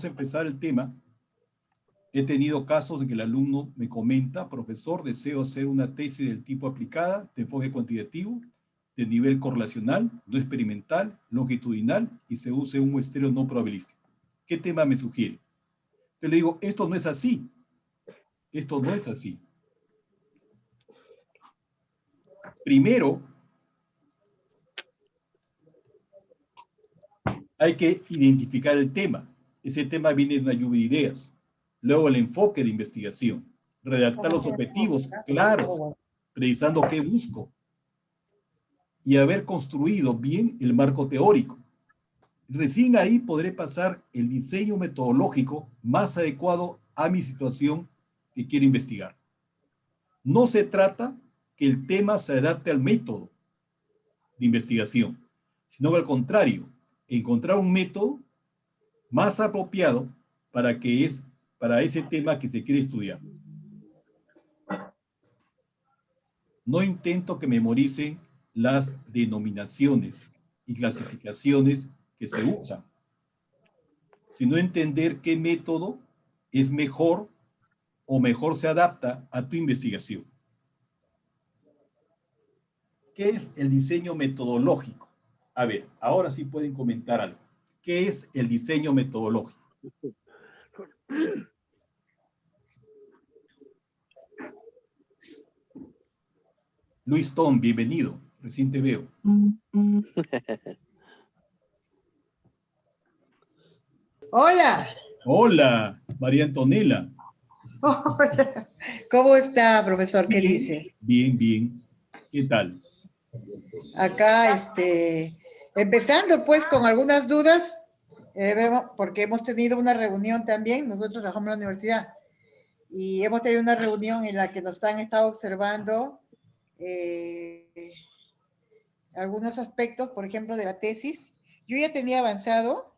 vamos a empezar el tema. He tenido casos en que el alumno me comenta, profesor, deseo hacer una tesis del tipo aplicada, de enfoque cuantitativo, de nivel correlacional, no experimental, longitudinal, y se use un muestreo no probabilístico. ¿Qué tema me sugiere? Yo le digo, esto no es así. Esto no es así. Primero, hay que identificar el tema. Ese tema viene de una lluvia de ideas. Luego el enfoque de investigación. Redactar los objetivos claros, precisando qué busco. Y haber construido bien el marco teórico. Recién ahí podré pasar el diseño metodológico más adecuado a mi situación que quiero investigar. No se trata que el tema se adapte al método de investigación, sino que al contrario, encontrar un método más apropiado para ese tema que se quiere estudiar. No intento que memoricen las denominaciones y clasificaciones que se usan, sino entender qué método es mejor o mejor se adapta a tu investigación. ¿Qué es el diseño metodológico? A ver, ahora sí pueden comentar algo. ¿Qué es el diseño metodológico? Luis Tom, bienvenido. Recién te veo. Hola. Hola, María Antonella. Hola. ¿Cómo está, profesor? ¿Qué dice? Bien, bien. ¿Qué tal? Acá, empezando pues con algunas dudas, porque hemos tenido una reunión también, nosotros trabajamos en la universidad, y hemos tenido una reunión en la que nos han estado observando algunos aspectos, por ejemplo, de la tesis. Yo ya tenía avanzado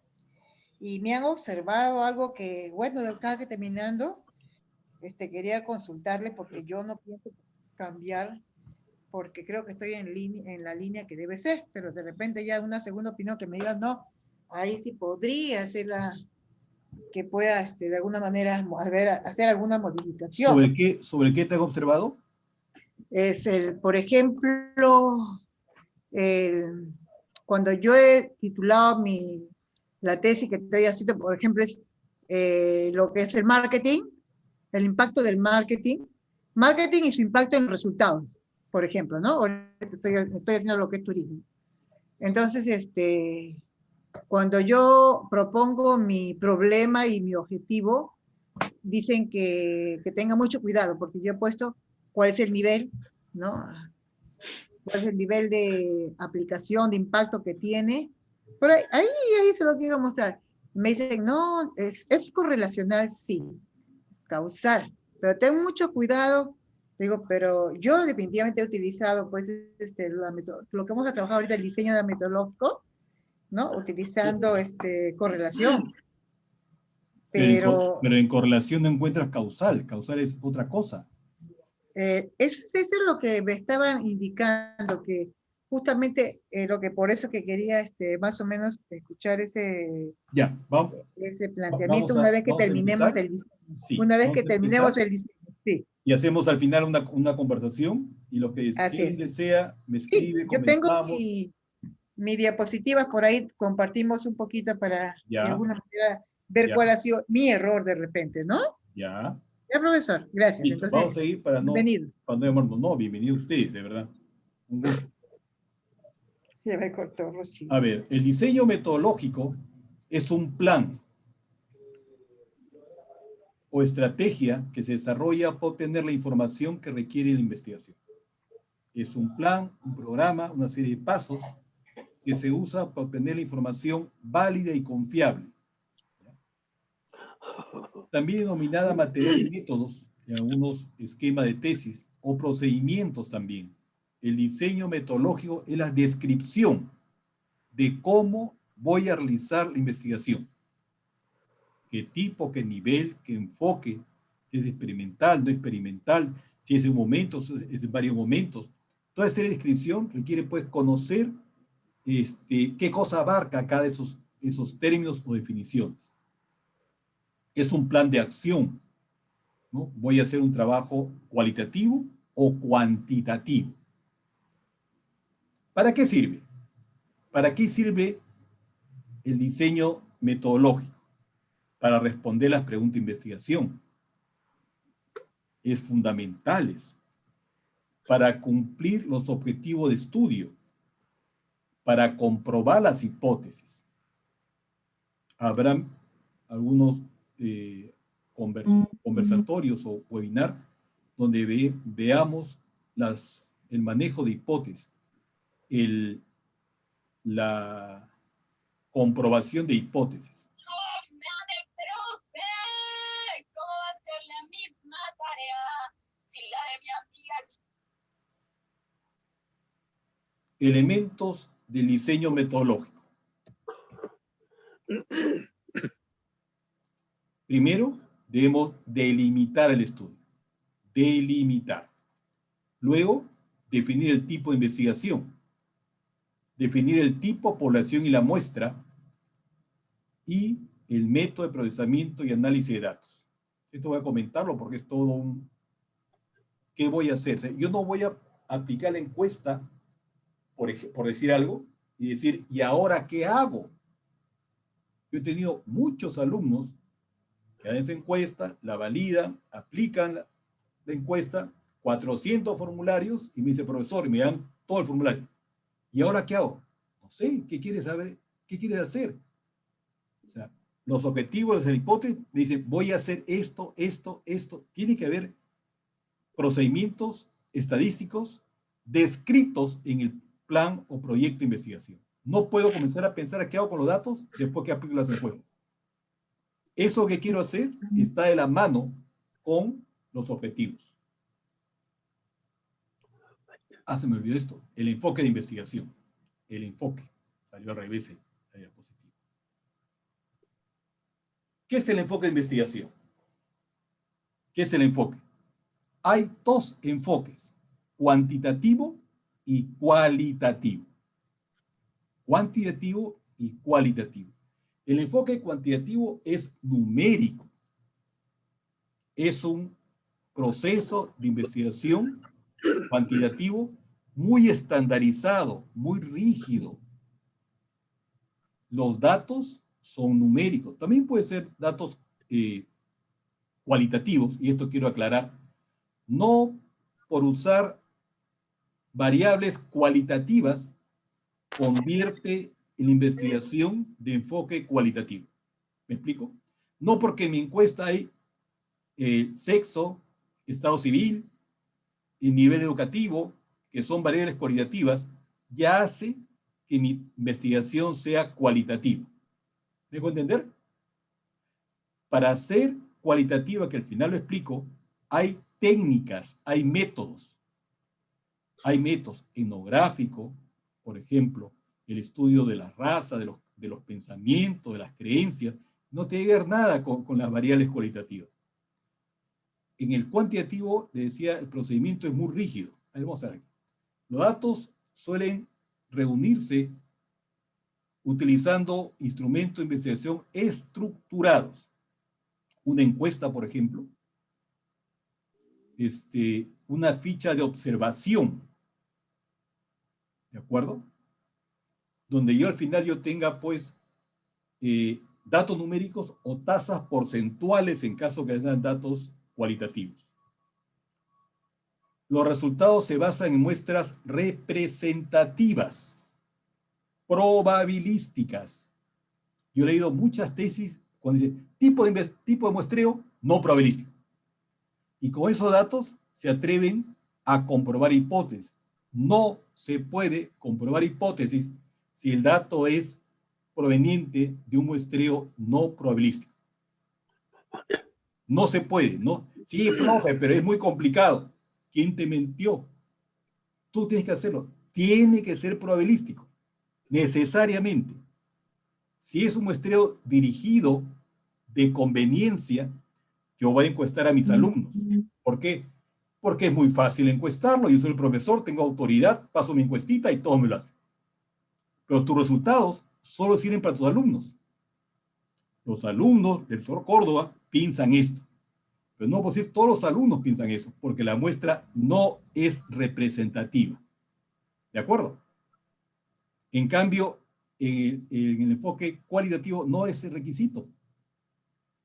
y me han observado algo que, bueno, acá que terminando, quería consultarle porque yo no pienso cambiar porque creo que estoy en la línea que debe ser, pero de repente ya una segunda opinión que me diga, no, ahí sí podría ser que pueda de alguna manera hacer alguna modificación. ¿Sobre qué te has observado? Es por ejemplo, cuando yo he titulado la tesis que estoy haciendo, por ejemplo, es lo que es el marketing, el impacto del marketing y su impacto en los resultados, por ejemplo, ¿no? Ahorita estoy haciendo lo que es turismo. Entonces, cuando yo propongo mi problema y mi objetivo, dicen que tenga mucho cuidado, porque yo he puesto cuál es el nivel, ¿no? Cuál es el nivel de aplicación, de impacto que tiene. Pero ahí se lo quiero mostrar. Me dicen, no, es correlacional, sí, es causal, pero ten mucho cuidado. Digo, pero yo definitivamente he utilizado, pues, lo que vamos a trabajar ahorita, el diseño de metodológico, ¿no? Utilizando correlación. Pero en correlación no encuentras causal. Causal es otra cosa. Eso es lo que me estaban indicando, que justamente por eso que quería más o menos escuchar ese planteamiento una vez que terminemos el diseño. Sí, una vez que terminemos el diseño, sí. Y hacemos al final una conversación y lo que si desea me escribe, sí, yo tengo mi diapositivas por ahí, compartimos un poquito para de alguna manera ver cuál ha sido mi error de repente, ¿no? Ya. Ya, profesor, gracias. Listo. Entonces, vamos a seguir para bienvenido. No, bienvenido ustedes, de verdad. Un gusto. Ya me cortó, Rosy. A ver, el diseño metodológico es un plan o estrategia que se desarrolla para obtener la información que requiere la investigación. Es un plan, un programa, una serie de pasos que se usa para obtener la información válida y confiable. También denominada material y métodos, en algunos esquemas de tesis o procedimientos también. El diseño metodológico es la descripción de cómo voy a realizar la investigación. Qué tipo, qué nivel, qué enfoque, si es experimental, no experimental, si es en un momento, si es en varios momentos. Toda esa descripción requiere pues conocer qué cosa abarca cada de esos términos o definiciones. es un plan de acción, ¿no? Voy a hacer un trabajo cualitativo o cuantitativo. ¿Para qué sirve? ¿Para qué sirve el diseño metodológico? Para responder las preguntas de investigación. Es fundamental para cumplir los objetivos de estudio, para comprobar las hipótesis. Habrán algunos conversatorios o webinar donde veamos el manejo de hipótesis, la comprobación de hipótesis. Elementos del diseño metodológico. Primero, debemos delimitar el estudio. Delimitar. Luego, definir el tipo de investigación. Definir el tipo, población y la muestra. Y el método de procesamiento y análisis de datos. Esto voy a comentarlo porque es todo un... ¿Qué voy a hacer? Yo no voy a aplicar la encuesta, por decir algo, y decir, ¿y ahora qué hago? Yo he tenido muchos alumnos que hacen esa encuesta, la validan, aplican la encuesta, 400 formularios, y me dice, profesor, y me dan todo el formulario. ¿Y ahora qué hago? No sé, ¿qué quieres saber? ¿Qué quieres hacer? O sea, los objetivos de la hipótesis me dicen, voy a hacer esto, esto, esto. Tiene que haber procedimientos estadísticos descritos en el plan o proyecto de investigación. No puedo comenzar a pensar qué hago con los datos después que aplico las encuestas. Eso que quiero hacer está de la mano con los objetivos. Ah, se me olvidó esto. El enfoque de investigación. El enfoque. Salió al revés la diapositiva. ¿Qué es el enfoque de investigación? ¿Qué es el enfoque? Hay dos enfoques, cuantitativo y cualitativo. Cuantitativo y cualitativo. El enfoque cuantitativo es numérico. Es un proceso de investigación cuantitativo muy estandarizado, muy rígido. Los datos son numéricos. También pueden ser datos cualitativos, y esto quiero aclarar, no por usar variables cualitativas convierte en investigación de enfoque cualitativo. ¿Me explico? No porque en mi encuesta hay sexo, estado civil y nivel educativo, que son variables cualitativas, ya hace que mi investigación sea cualitativa. ¿Me dejo entender? Para ser cualitativa, que al final lo explico, hay técnicas, hay métodos. Hay métodos etnográficos, por ejemplo, el estudio de la raza, de los pensamientos, de las creencias. No tiene que ver nada con las variables cualitativas. En el cuantitativo, le decía, el procedimiento es muy rígido. Ahí vamos a ver aquí. Los datos suelen reunirse utilizando instrumentos de investigación estructurados. Una encuesta, por ejemplo, una ficha de observación, ¿de acuerdo? Donde yo al final tenga, pues, datos numéricos o tasas porcentuales en caso que sean datos cualitativos. Los resultados se basan en muestras representativas, probabilísticas. Yo he leído muchas tesis cuando dice tipo de muestreo no probabilístico. Y con esos datos se atreven a comprobar hipótesis. No se puede comprobar hipótesis si el dato es proveniente de un muestreo no probabilístico. No se puede, ¿no? Sí, profe, pero es muy complicado. ¿Quién te mintió? Tú tienes que hacerlo. Tiene que ser probabilístico, necesariamente. Si es un muestreo dirigido de conveniencia, yo voy a encuestar a mis alumnos. ¿Por qué? Porque es muy fácil encuestarlo. Yo soy el profesor, tengo autoridad, paso mi encuestita y todo me lo hace. Pero tus resultados solo sirven para tus alumnos. Los alumnos del doctor Córdoba piensan esto. Pero no puedo decir todos los alumnos piensan eso, porque la muestra no es representativa. ¿De acuerdo? En cambio, en el enfoque cualitativo no es el requisito.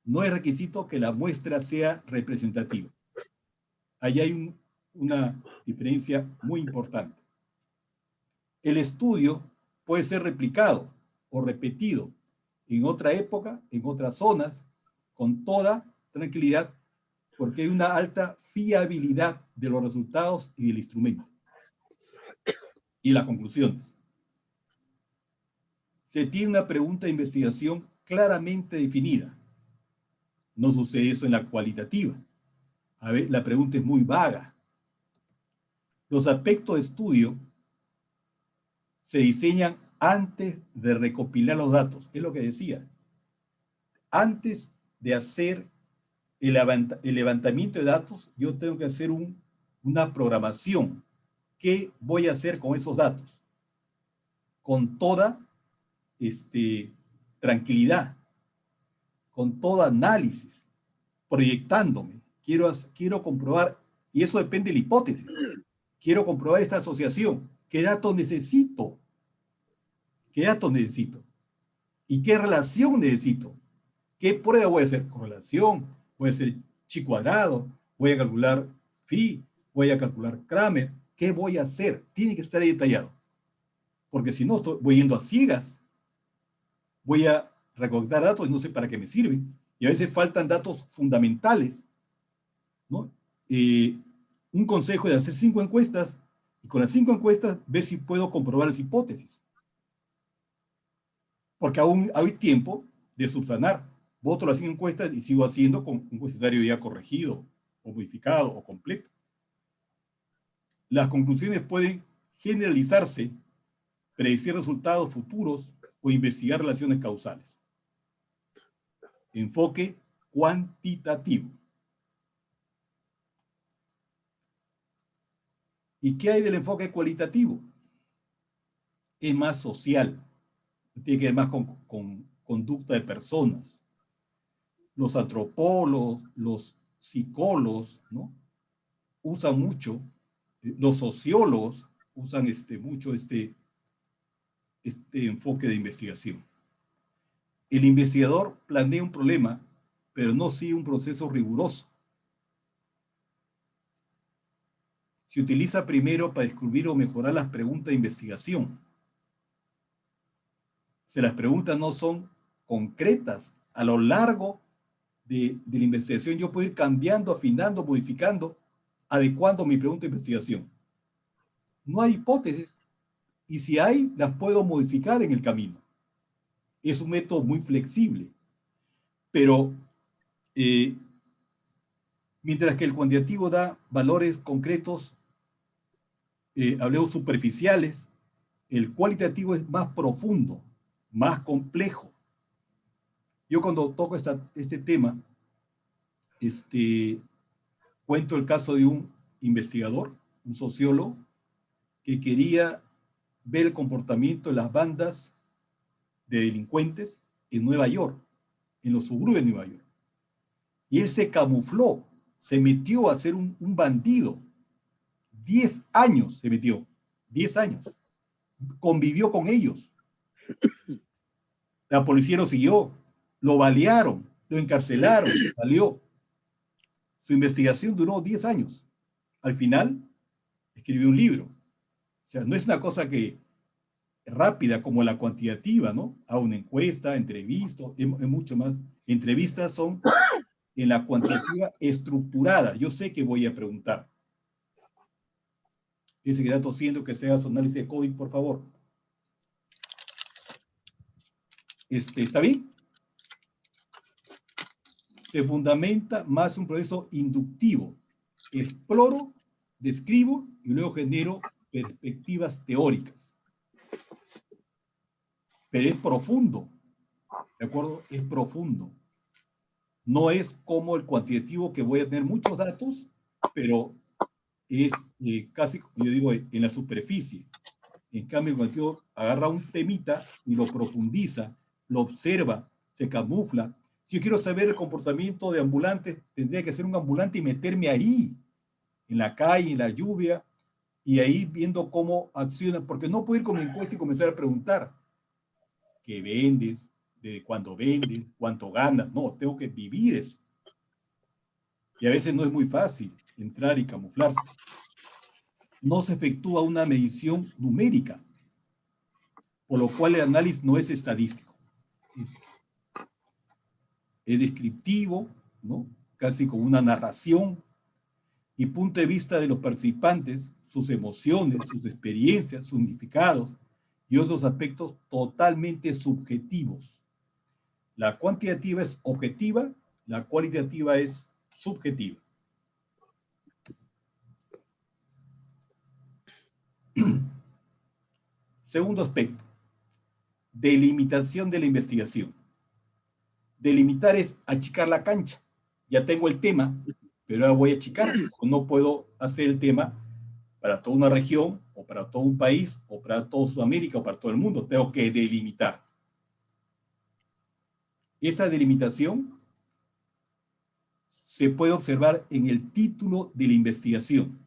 No es requisito que la muestra sea representativa. Ahí hay una diferencia muy importante. El estudio puede ser replicado o repetido en otra época, en otras zonas, con toda tranquilidad, porque hay una alta fiabilidad de los resultados y del instrumento. Y las conclusiones. Se tiene una pregunta de investigación claramente definida. No sucede eso en la cualitativa. A ver, la pregunta es muy vaga. Los aspectos de estudio se diseñan antes de recopilar los datos. Es lo que decía. Antes de hacer el levantamiento de datos, yo tengo que hacer una programación. ¿Qué voy a hacer con esos datos? Con toda tranquilidad, con todo análisis, proyectándome. Quiero comprobar, y eso depende de la hipótesis. Quiero comprobar esta asociación. ¿Qué datos necesito? ¿Qué datos necesito? ¿Y qué relación necesito? ¿Qué prueba voy a hacer? Correlación, voy a hacer chi cuadrado, voy a calcular phi, voy a calcular Kramer. ¿Qué voy a hacer? Tiene que estar ahí detallado. Porque si no, voy yendo a ciegas. Voy a recolectar datos y no sé para qué me sirven. Y a veces faltan datos fundamentales, ¿no? Un consejo es hacer 5 encuestas y con las 5 encuestas ver si puedo comprobar las hipótesis. Porque aún hay tiempo de subsanar. Voto las 5 encuestas y sigo haciendo con un cuestionario ya corregido o modificado o completo. Las conclusiones pueden generalizarse, predecir resultados futuros o investigar relaciones causales. Enfoque cuantitativo. ¿Y qué hay del enfoque cualitativo? Es más social. Tiene que ver más con conducta de personas. Los antropólogos, los psicólogos, ¿no? Usan mucho, los sociólogos usan mucho este enfoque de investigación. El investigador planea un problema, pero no sigue un proceso riguroso. Se utiliza primero para descubrir o mejorar las preguntas de investigación. Si las preguntas no son concretas a lo largo de la investigación, yo puedo ir cambiando, afinando, modificando, adecuando mi pregunta de investigación. No hay hipótesis, y si hay, las puedo modificar en el camino. Es un método muy flexible, pero mientras que el cuantitativo da valores concretos, hablemos superficiales, el cualitativo es más profundo, más complejo. Yo cuando toco este tema, cuento el caso de un investigador, un sociólogo, que quería ver el comportamiento de las bandas de delincuentes en Nueva York, en los suburbios de Nueva York. Y él se camufló, se metió a ser un bandido. 10 años se metió, 10 años. Convivió con ellos. La policía lo siguió, lo balearon, lo encarcelaron, salió. Su investigación duró 10 años. Al final, escribió un libro. O sea, no es una cosa que rápida como la cuantitativa, ¿no? A una encuesta, entrevista, es mucho más. Entrevistas son en la cuantitativa estructurada. Yo sé que voy a preguntar. Ese que está tosiendo, que sea su análisis de COVID, por favor. ¿Está bien? Se fundamenta más un proceso inductivo. Exploro, describo y luego genero perspectivas teóricas. Pero es profundo, ¿de acuerdo? Es profundo. No es como el cuantitativo, que voy a tener muchos datos, pero es casi, yo digo, en la superficie. En cambio, el cuantitativo agarra un temita y lo profundiza, lo observa, se camufla. Si yo quiero saber el comportamiento de ambulantes, tendría que ser un ambulante y meterme ahí, en la calle, en la lluvia, y ahí viendo cómo accionan, porque no puedo ir con mi encuesta y comenzar a preguntar qué vendes, desde cuándo vendes, cuánto ganas. No, tengo que vivir eso. Y a veces no es muy fácil entrar y camuflarse. No se efectúa una medición numérica, por lo cual el análisis no es estadístico. Es descriptivo, ¿no? Casi como una narración, y punto de vista de los participantes, sus emociones, sus experiencias, sus significados y otros aspectos totalmente subjetivos. La cuantitativa es objetiva, la cualitativa es subjetiva. Segundo aspecto, delimitación de la investigación. Delimitar es achicar la cancha. Ya tengo el tema, pero ahora voy a achicar. No puedo hacer el tema para toda una región, o para todo un país, o para toda Sudamérica, o para todo el mundo. Tengo que delimitar. Esa delimitación se puede observar en el título de la investigación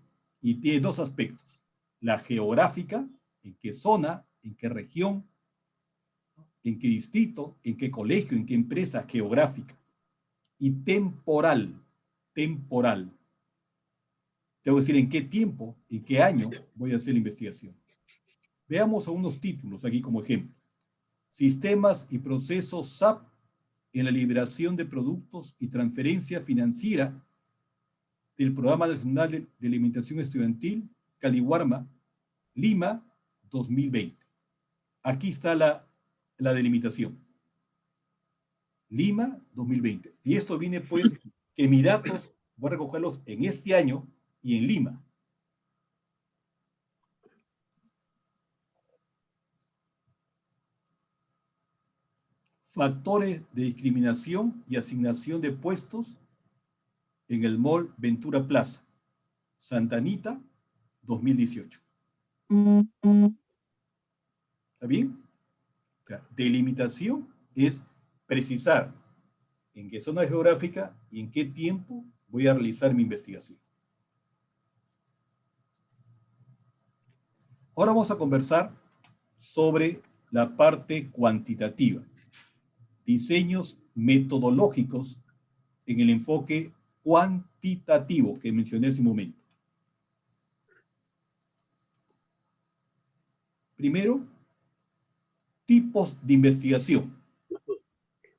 y tiene dos aspectos. La geográfica, en qué zona, en qué región, en qué distrito, en qué colegio, en qué empresa geográfica. Y temporal, temporal. Tengo que decir en qué tiempo, en qué año voy a hacer la investigación. Veamos algunos títulos aquí como ejemplo. Sistemas y procesos SAP en la liberación de productos y transferencia financiera del Programa Nacional de Alimentación Estudiantil, Caliwarma, Lima, 2020. Aquí está la delimitación. Lima, 2020. Y esto viene, pues, que mis datos voy a recogerlos en este año y en Lima. Factores de discriminación y asignación de puestos en el Mall Ventura Plaza, Santa Anita, 2018. ¿Está bien? O sea, delimitación es precisar en qué zona geográfica y en qué tiempo voy a realizar mi investigación. Ahora vamos a conversar sobre la parte cuantitativa. Diseños metodológicos en el enfoque cuantitativo que mencioné hace un momento. Primero, tipos de investigación.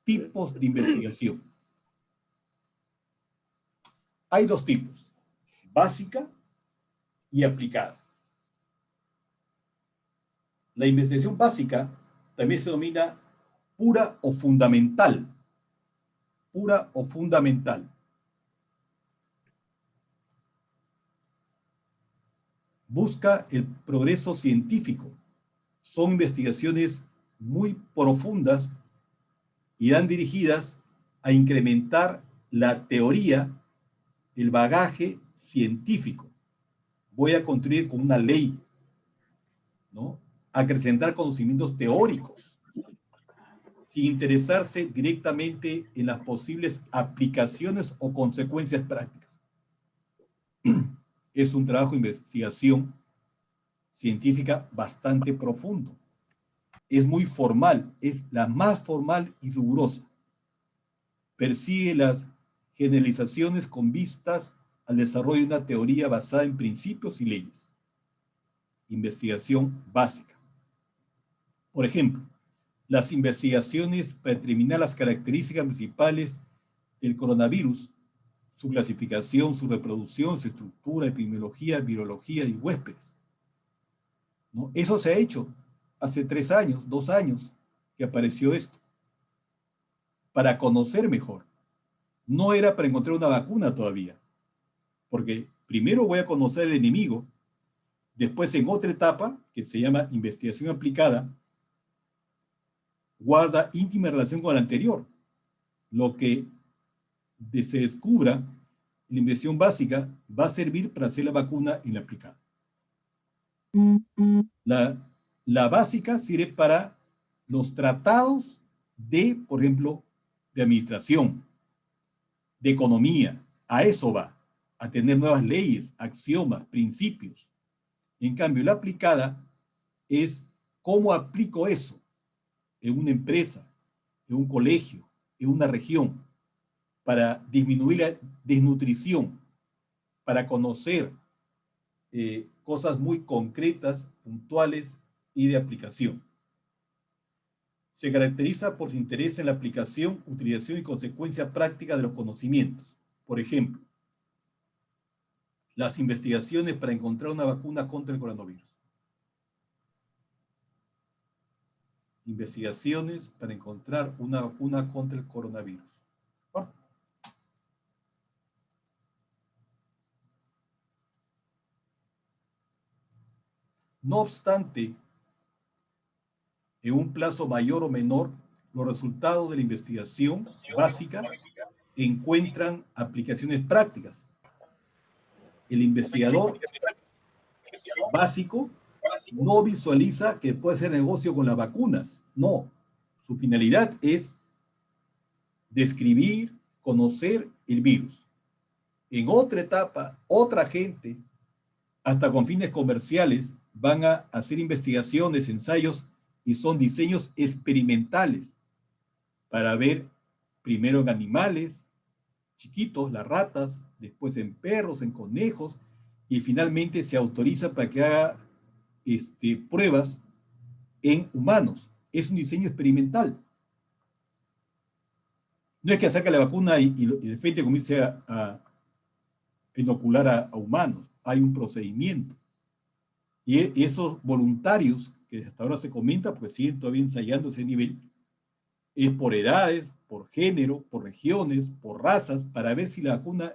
Tipos de investigación. Hay dos tipos, básica y aplicada. La investigación básica también se denomina pura o fundamental. Pura o fundamental. Busca el progreso científico. Son investigaciones muy profundas y dan dirigidas a incrementar la teoría, el bagaje científico. Voy a construir con una ley, ¿no? Acrecentar conocimientos teóricos, sin interesarse directamente en las posibles aplicaciones o consecuencias prácticas. Es un trabajo de investigación científica bastante profundo. Es muy formal, es la más formal y rigurosa. Persigue las generalizaciones con vistas al desarrollo de una teoría basada en principios y leyes. Investigación básica. Por ejemplo, las investigaciones para determinar las características principales del coronavirus, su clasificación, su reproducción, su estructura, epidemiología, virología y huéspedes, ¿no? Eso se ha hecho hace 3 años, 2 años que apareció esto, para conocer mejor. No era para encontrar una vacuna todavía, porque primero voy a conocer el enemigo, después en otra etapa, que se llama investigación aplicada, guarda íntima relación con la anterior. Lo que se descubra en la investigación básica va a servir para hacer la vacuna en la aplicada. La básica sirve para los tratados de, por ejemplo, de administración, de economía. A eso va, a tener nuevas leyes, axiomas, principios. En cambio, la aplicada es cómo aplico eso en una empresa, en un colegio, en una región, para disminuir la desnutrición, para conocer cosas muy concretas, puntuales y de aplicación. Se caracteriza por su interés en la aplicación, utilización y consecuencia práctica de los conocimientos. Por ejemplo, las investigaciones para encontrar una vacuna contra el coronavirus. Investigaciones para encontrar una vacuna contra el coronavirus. ¿Por? No obstante, en un plazo mayor o menor, los resultados de la investigación básica encuentran aplicaciones prácticas. El investigador básico no visualiza que puede hacer negocio con las vacunas. No, su finalidad es describir, conocer el virus. En otra etapa, otra gente, hasta con fines comerciales, van a hacer investigaciones, ensayos, y son diseños experimentales para ver primero en animales chiquitos, las ratas, después en perros, en conejos, y finalmente se autoriza para que haga pruebas en humanos. Es un diseño experimental. No es que saque la vacuna y de repente comience a inocular a humanos. Hay un procedimiento. Y esos voluntarios, que hasta ahora se comenta, porque siguen todavía ensayando ese nivel, es por edades, por género, por regiones, por razas, para ver si la vacuna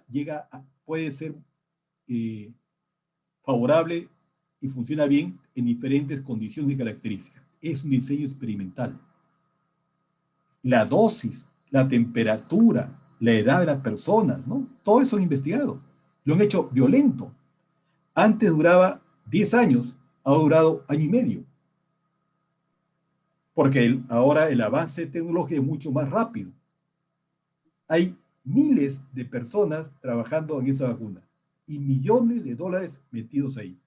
puede ser favorable y funciona bien en diferentes condiciones y características. Es un diseño experimental. La dosis, la temperatura, la edad de las personas, ¿no? Todo eso es investigado. Lo han hecho violento. Antes duraba 10 años, ha durado año y medio. Porque ahora el avance tecnológico es mucho más rápido. Hay miles de personas trabajando en esa vacuna y millones de dólares metidos ahí.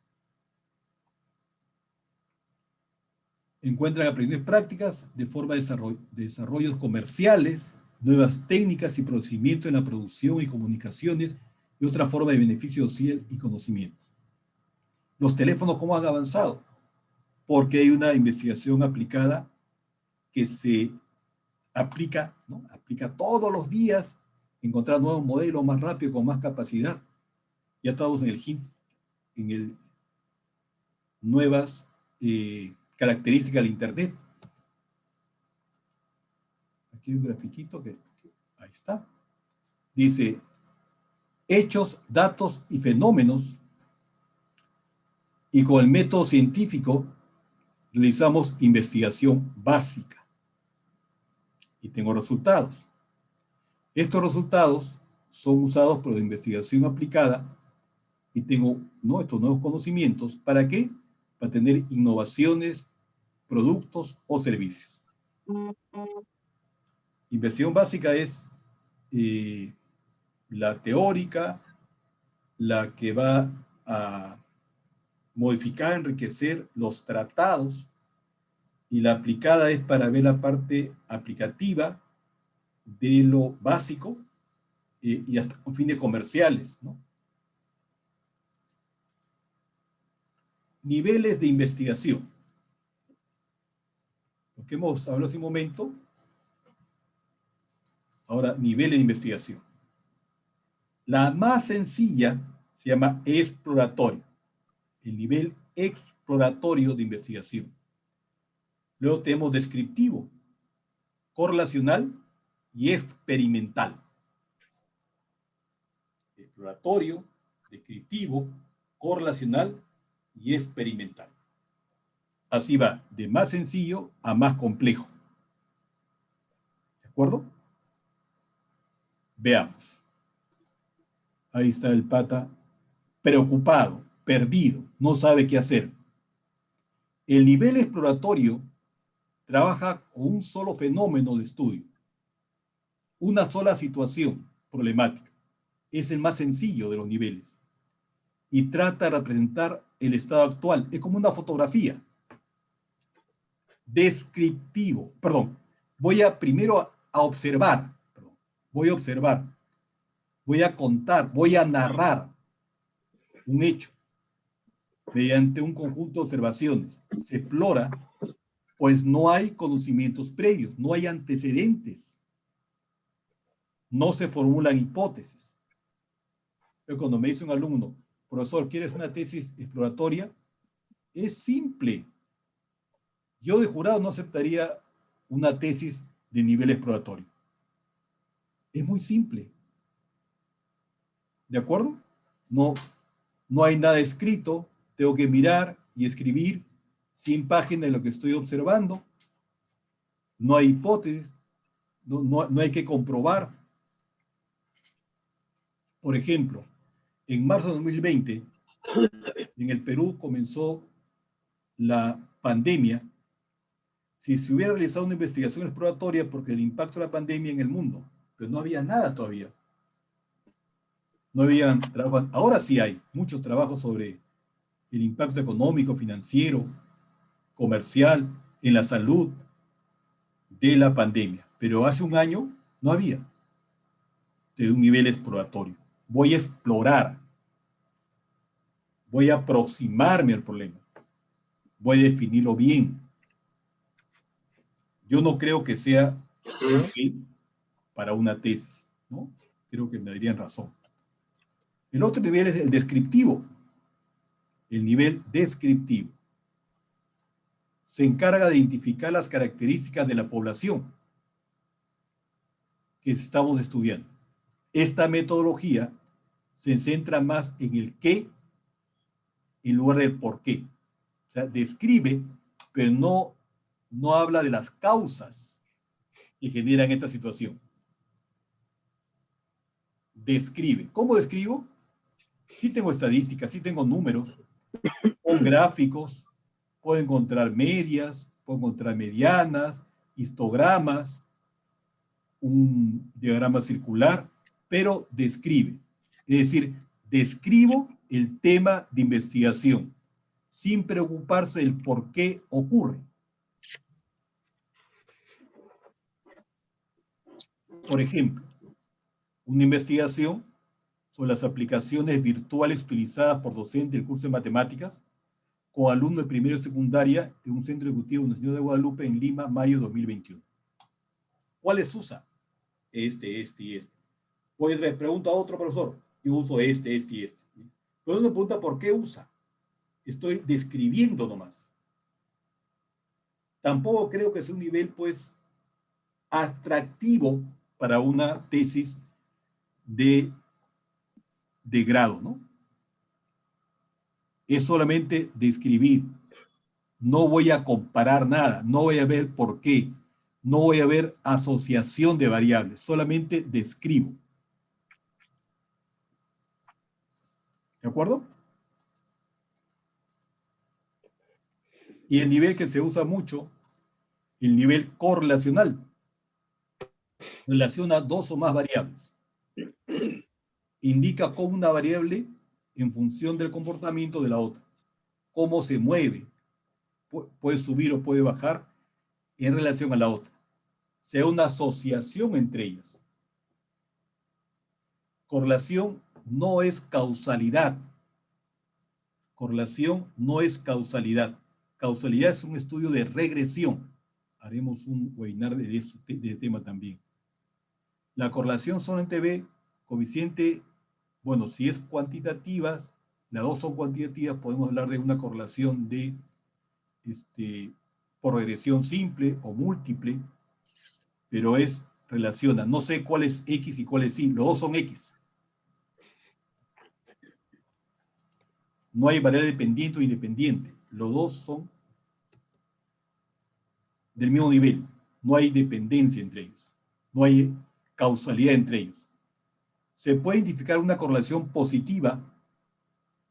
Encuentran aplicaciones prácticas de forma de desarrollos comerciales, nuevas técnicas y procedimientos en la producción y comunicaciones y otra forma de beneficio social y conocimiento. Los teléfonos, ¿cómo han avanzado? Porque hay una investigación aplicada que se aplica, ¿no? Aplica todos los días, encontrar nuevos modelos más rápido, con más capacidad. Ya estamos en el nuevas características del Internet. Aquí hay un grafiquito que ahí está. Dice, hechos, datos y fenómenos. Y con el método científico realizamos investigación básica. Y tengo resultados. Estos resultados son usados por la investigación aplicada y tengo estos nuevos conocimientos. ¿Para qué? Para tener innovaciones, productos o servicios. Investigación básica es la teórica, la que va a modificar, enriquecer los tratados, y la aplicada es para ver la parte aplicativa de lo básico y hasta con fines comerciales, ¿no? Niveles de investigación. Lo que hemos hablado hace un momento. Ahora, niveles de investigación. La más sencilla se llama exploratorio. El nivel exploratorio de investigación. Luego tenemos descriptivo, correlacional y experimental. Exploratorio, descriptivo, correlacional y experimental. Así va, de más sencillo a más complejo. ¿De acuerdo? Veamos. Ahí está el pata preocupado, perdido, no sabe qué hacer. El nivel exploratorio trabaja con un solo fenómeno de estudio. una sola situación problemática. Es el más sencillo de los niveles. Y trata de representar el estado actual. Es como una fotografía. Descriptivo. Perdón. Voy a primero a observar. Perdón. Voy a observar. Voy a contar. Voy a narrar un hecho mediante un conjunto de observaciones. Se explora, pues no hay conocimientos previos, no hay antecedentes. No se formulan hipótesis. Pero cuando me dice un alumno, profesor, ¿quieres una tesis exploratoria? Es simple. Yo de jurado no aceptaría una tesis de nivel exploratorio. Es muy simple. ¿De acuerdo? No hay nada escrito. Tengo que mirar y escribir 100 páginas de lo que estoy observando. No hay hipótesis. No hay que comprobar. Por ejemplo, en marzo de 2020, en el Perú comenzó la pandemia. Si se hubiera realizado una investigación exploratoria porque el impacto de la pandemia en el mundo, pero no había nada todavía. No había trabajo. Ahora sí hay muchos trabajos sobre el impacto económico, financiero, comercial, en la salud de la pandemia. Pero hace un año no había de un nivel exploratorio. Voy a explorar. Voy a aproximarme al problema. Voy a definirlo bien. Yo no creo que sea útil para una tesis, ¿no? Creo que me darían razón. El otro nivel es el descriptivo. El nivel descriptivo se encarga de identificar las características de la población que estamos estudiando. Esta metodología se centra más en el qué en lugar del por qué. O sea, describe, pero no habla de las causas que generan esta situación. Describe. ¿Cómo describo? Sí tengo estadísticas, sí tengo números, con gráficos, puedo encontrar medias, puedo encontrar medianas, histogramas, un diagrama circular, pero describe. Es decir, describo el tema de investigación sin preocuparse del por qué ocurre. Por ejemplo, una investigación sobre las aplicaciones virtuales utilizadas por docentes del curso de matemáticas con alumnos de primero y secundaria en un centro ejecutivo de la Universidad de Guadalupe en Lima, mayo de 2021. ¿Cuáles usa? Este y este. Pues les pregunto a otro profesor, yo uso este y este. Pero uno pregunta por qué usa. Estoy describiendo nomás. Tampoco creo que sea un nivel, pues, atractivo para una tesis de grado, ¿no? Es solamente describir. No voy a comparar nada, no voy a ver por qué, no voy a ver asociación de variables, solamente describo. ¿De acuerdo? Y el nivel que se usa mucho, el nivel correlacional, relaciona dos o más variables. Indica cómo una variable, en función del comportamiento de la otra, cómo se mueve, puede subir o puede bajar en relación a la otra. Sea una asociación entre ellas. Correlación no es causalidad. Correlación no es causalidad. Causalidad es un estudio de regresión. Haremos un webinar de este tema también. La correlación solamente ve coeficiente, bueno, si es cuantitativa, las dos son cuantitativas, podemos hablar de una correlación de por regresión simple o múltiple, pero relaciona. No sé cuál es X y cuál es Y, los dos son X. No hay variable dependiente o independiente, los dos son del mismo nivel. No hay dependencia entre ellos, no hay causalidad entre ellos. Se puede identificar una correlación positiva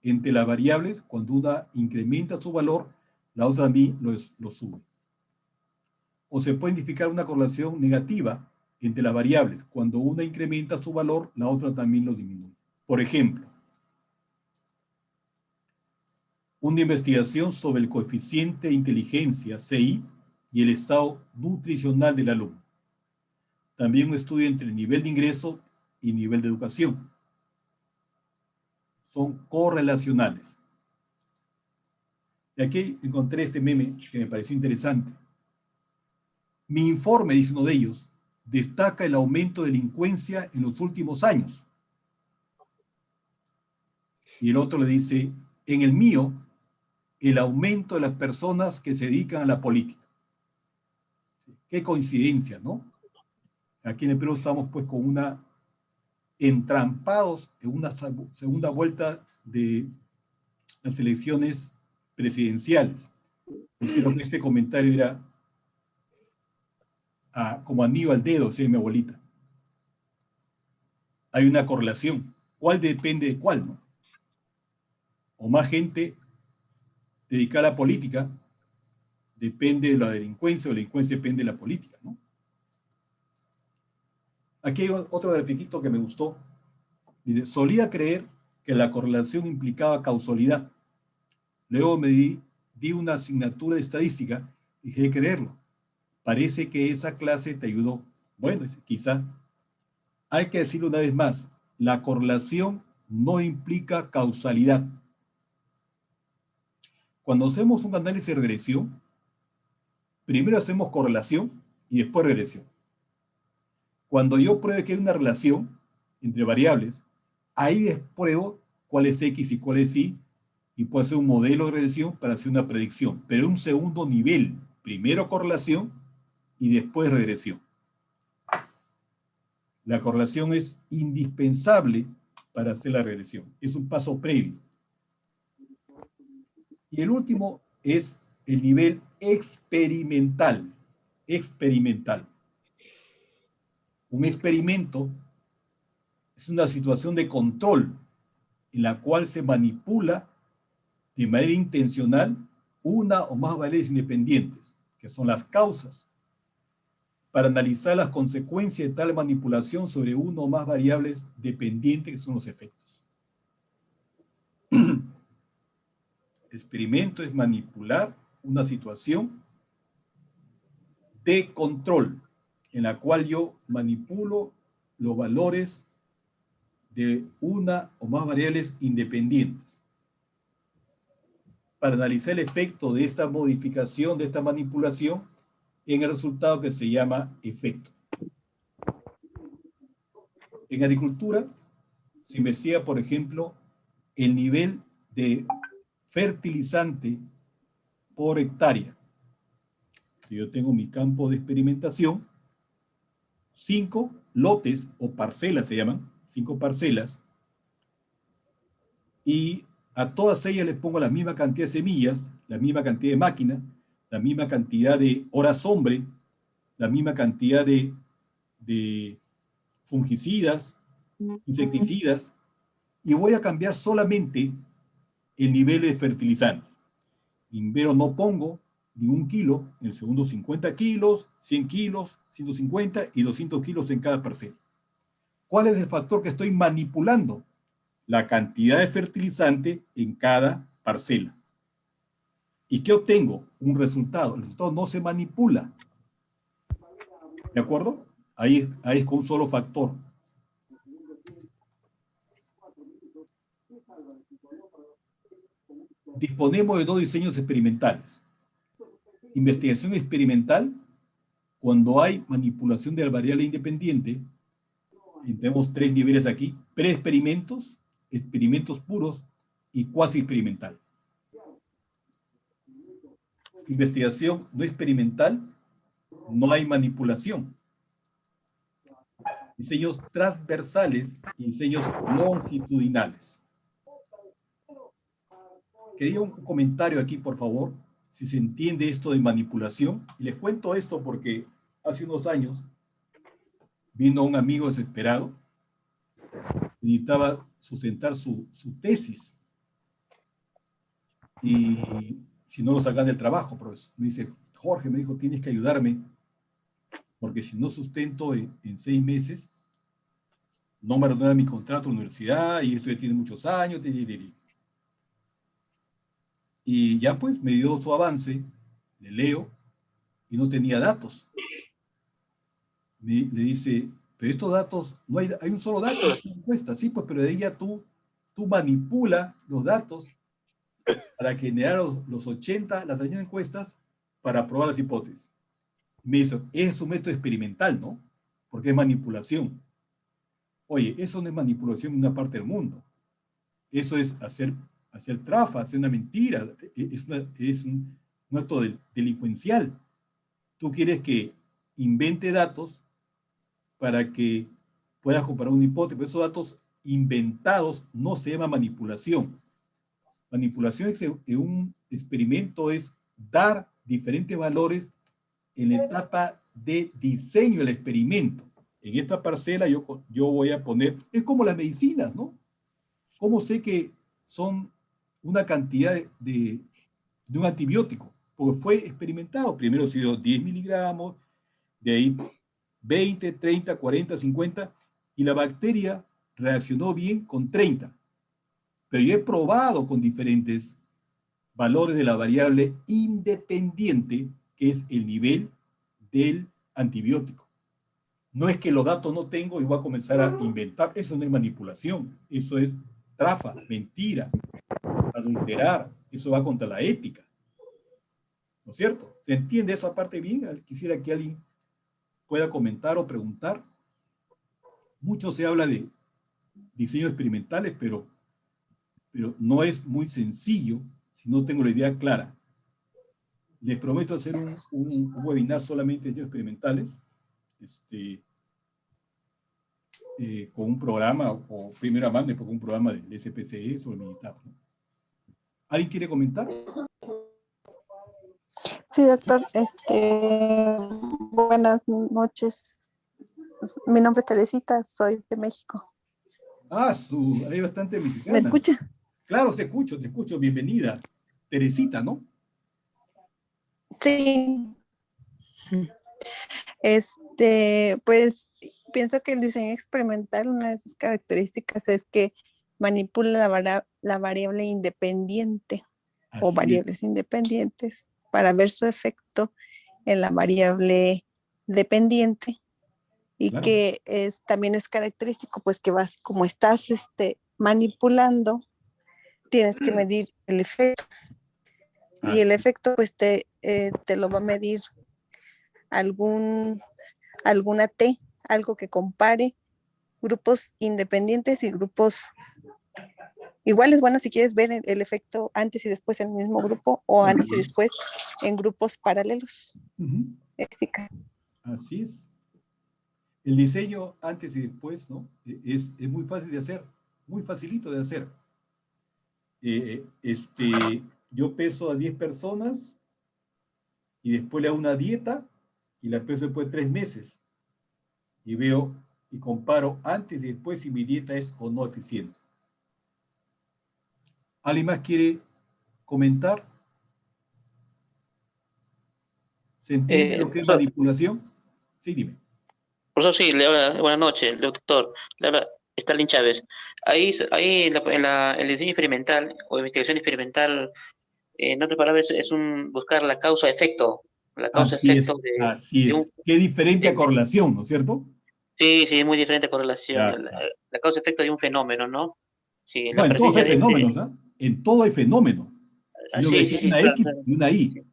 entre las variables cuando una incrementa su valor, la otra también lo sube. O se puede identificar una correlación negativa entre las variables. Cuando una incrementa su valor, la otra también lo disminuye. Por ejemplo, una investigación sobre el coeficiente de inteligencia, CI, y el estado nutricional del alumno. También un estudio entre el nivel de ingreso y nivel de educación. Son correlacionales. Y aquí encontré este meme que me pareció interesante. Mi informe, dice uno de ellos, destaca el aumento de delincuencia en los últimos años. Y el otro le dice, en el mío, el aumento de las personas que se dedican a la política. Qué coincidencia, ¿no? Aquí en el Perú estamos pues con entrampados en una segunda vuelta de las elecciones presidenciales. Y creo que este comentario era como anillo al dedo, decía mi abuelita. Hay una correlación. ¿Cuál depende de cuál, no? O más gente dedicada a la política depende de la delincuencia, o la delincuencia depende de la política, ¿no? Aquí hay otro grafiquito que me gustó. Dice, solía creer que la correlación implicaba causalidad. Luego di una asignatura de estadística y dejé de creerlo. Parece que esa clase te ayudó. Bueno, quizá. Hay que decirlo una vez más, la correlación no implica causalidad. Cuando hacemos un análisis de regresión, primero hacemos correlación y después regresión. Cuando yo pruebe que hay una relación entre variables, ahí pruebo cuál es X y cuál es Y, y puedo hacer un modelo de regresión para hacer una predicción, pero un segundo nivel, primero correlación y después regresión. La correlación es indispensable para hacer la regresión, es un paso previo. Y el último es el nivel experimental. Experimental. Un experimento es una situación de control en la cual se manipula de manera intencional una o más variables independientes, que son las causas, para analizar las consecuencias de tal manipulación sobre una o más variables dependientes, que son los efectos. Experimento es manipular una situación de control, en la cual yo manipulo los valores de una o más variables independientes para analizar el efecto de esta modificación, de esta manipulación, en el resultado que se llama efecto. En agricultura se investiga, por ejemplo, el nivel de fertilizante por hectárea. Yo tengo mi campo de experimentación, 5 lotes o parcelas se llaman, 5 parcelas, y a todas ellas les pongo la misma cantidad de semillas, la misma cantidad de máquinas, la misma cantidad de horas hombre, la misma cantidad de fungicidas, insecticidas, y voy a cambiar solamente el nivel de fertilizantes. Primero no pongo ni un kilo, en el segundo 50 kilos, 100 kilos, 150 y 200 kilos en cada parcela. ¿Cuál es el factor que estoy manipulando? La cantidad de fertilizante en cada parcela. ¿Y qué obtengo? Un resultado. El resultado no se manipula. ¿De acuerdo? Ahí es con un solo factor. Disponemos de 2 diseños experimentales. Investigación experimental, cuando hay manipulación de la variable independiente, y tenemos 3 niveles aquí: preexperimentos, experimentos puros y cuasi experimental. Investigación no experimental, no hay manipulación. Diseños transversales y diseños longitudinales. Quería un comentario aquí, por favor, si se entiende esto de manipulación. Y les cuento esto porque hace unos años vino un amigo desesperado, necesitaba sustentar su tesis. Y si no lo sacan del trabajo, profesor. Me dice, Jorge, me dijo, tienes que ayudarme porque si no sustento en 6 meses, no me renueva mi contrato en la universidad, y esto ya tiene muchos años, y ya pues me dio su avance, le leo, y no tenía datos. Le dice, pero estos datos, no hay un solo dato en esta encuesta, sí, pues, pero de ahí ya tú manipula los datos para generar los 80, las 80 encuestas para probar las hipótesis. Y me dice, es un método experimental, ¿no? Porque es manipulación. Oye, eso no es manipulación en una parte del mundo. Eso es hacer trafa, hacer una mentira. Es un acto delincuencial. Tú quieres que invente datos para que puedas comparar una hipótesis, pero esos datos inventados no se llama manipulación. Manipulación en un experimento es dar diferentes valores en la etapa de diseño del experimento. En esta parcela yo voy a poner, es como las medicinas, ¿no? ¿Cómo sé que son una cantidad de un antibiótico? Porque fue experimentado. Primero se dio 10 miligramos, de ahí 20, 30, 40, 50, y la bacteria reaccionó bien con 30. Pero yo he probado con diferentes valores de la variable independiente, que es el nivel del antibiótico. No es que los datos no tengo y voy a comenzar a inventar. Eso no es manipulación. Eso es trafa, mentira, adulterar. Eso va contra la ética. ¿No es cierto? ¿Se entiende esa parte bien? Quisiera que alguien pueda comentar o preguntar. Mucho se habla de diseños experimentales, pero no es muy sencillo si no tengo la idea clara. Les prometo hacer un webinar solamente de diseños experimentales, con un programa, o primero mande con un programa del SPCE sobre militar, ¿no? ¿Alguien quiere comentar? Sí, doctor. Buenas noches. Mi nombre es Teresita, soy de México. Ah, hay bastante mexicana. ¿Me escucha? Claro, te escucho. Bienvenida. Teresita, ¿no? Sí. Pues pienso que el diseño experimental, una de sus características es que manipula la variable independiente o variables independientes para ver su efecto en la variable dependiente. Y claro, que también es característico, pues que vas, como estás manipulando, tienes que medir el efecto. Y el efecto, pues te lo va a medir alguna T, algo que compare grupos independientes y grupos iguales. Bueno, si quieres ver el efecto antes y después en el mismo grupo, o antes y después en grupos paralelos. Así es. El diseño antes y después, ¿no? Es muy fácil de hacer, muy facilito de hacer. Yo peso a 10 personas y después le hago una dieta y la peso después de 3 meses. Y veo y comparo antes y después si mi dieta es o no eficiente. ¿Alguien más quiere comentar? ¿Se entiende lo que es manipulación? Sí, dime. Profesor, sí, le habla, buenas noches, doctor. Le habla Stalin Chávez. Ahí el diseño experimental o investigación experimental, en otras palabras, es buscar la causa-efecto. La causa-efecto así es. Qué diferente a correlación, ¿no es cierto? Sí, sí, es muy diferente a correlación. La causa-efecto de un fenómeno, ¿no? Sí, no, en todos hay fenómenos, ¿ah? En todo hay fenómeno. Sí, una X y una Y.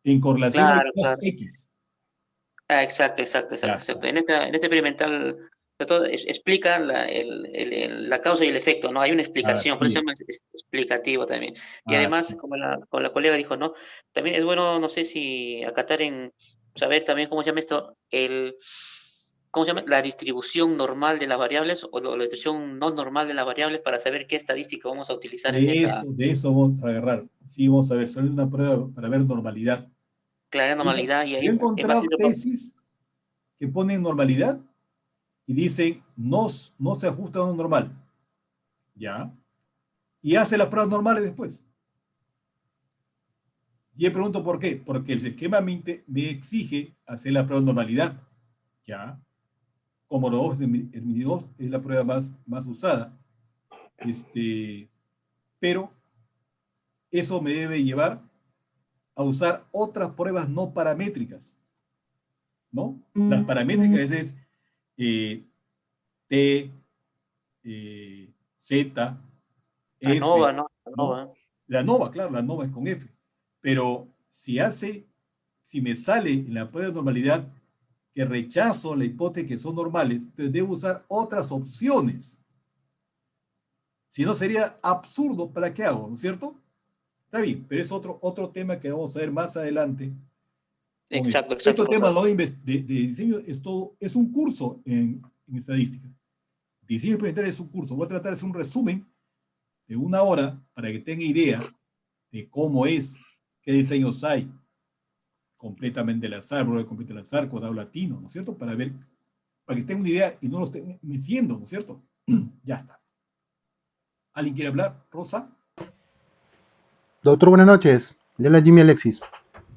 En correlación hay dos X. Exacto. En este experimental, explica la causa y el efecto, ¿no? Hay una explicación, por eso es explicativo también. Y además, como la colega dijo, ¿no? También es bueno, no sé si acatar saber también cómo se llama esto, ¿cómo se llama? La distribución normal de las variables o la distribución no normal de las variables para saber qué estadística vamos a utilizar De eso vamos a agarrar. Sí, vamos a ver, solo una prueba para ver normalidad. Clara normalidad. Y ahí he encontrado tesis que ponen normalidad y dicen no se ajusta a lo normal. ¿Ya? Y hace las pruebas normales después. Y le pregunto por qué. Porque el esquema me exige hacer la prueba de normalidad. Ya. Komorodov Smirnov es la prueba más usada. Pero eso me debe llevar a usar otras pruebas no paramétricas, ¿no? Las paramétricas es T, Z, F, ANOVA, ¿no? ¿no? ANOVA. La ANOVA, claro, la ANOVA es con F. Pero si me sale en la prueba de normalidad que rechazo la hipótesis que son normales, entonces debo usar otras opciones. Si no, sería absurdo. ¿Para qué hago? ¿No es cierto? Está bien, pero es otro tema que vamos a ver más adelante. Exacto, Este exacto. tema de diseño es un curso en estadística. Diseño experimental es un curso. Voy a tratar de hacer un resumen de 1 hora para que tenga idea de cómo es, qué diseños hay, completamente al azar, completamente al azar, cuadrado latino, ¿no es cierto? Para que tenga una idea y no lo estén meciendo, ¿no es cierto? Ya está. ¿Alguien quiere hablar? ¿Rosa? Doctor, buenas noches. Le habla Jimmy Alexis.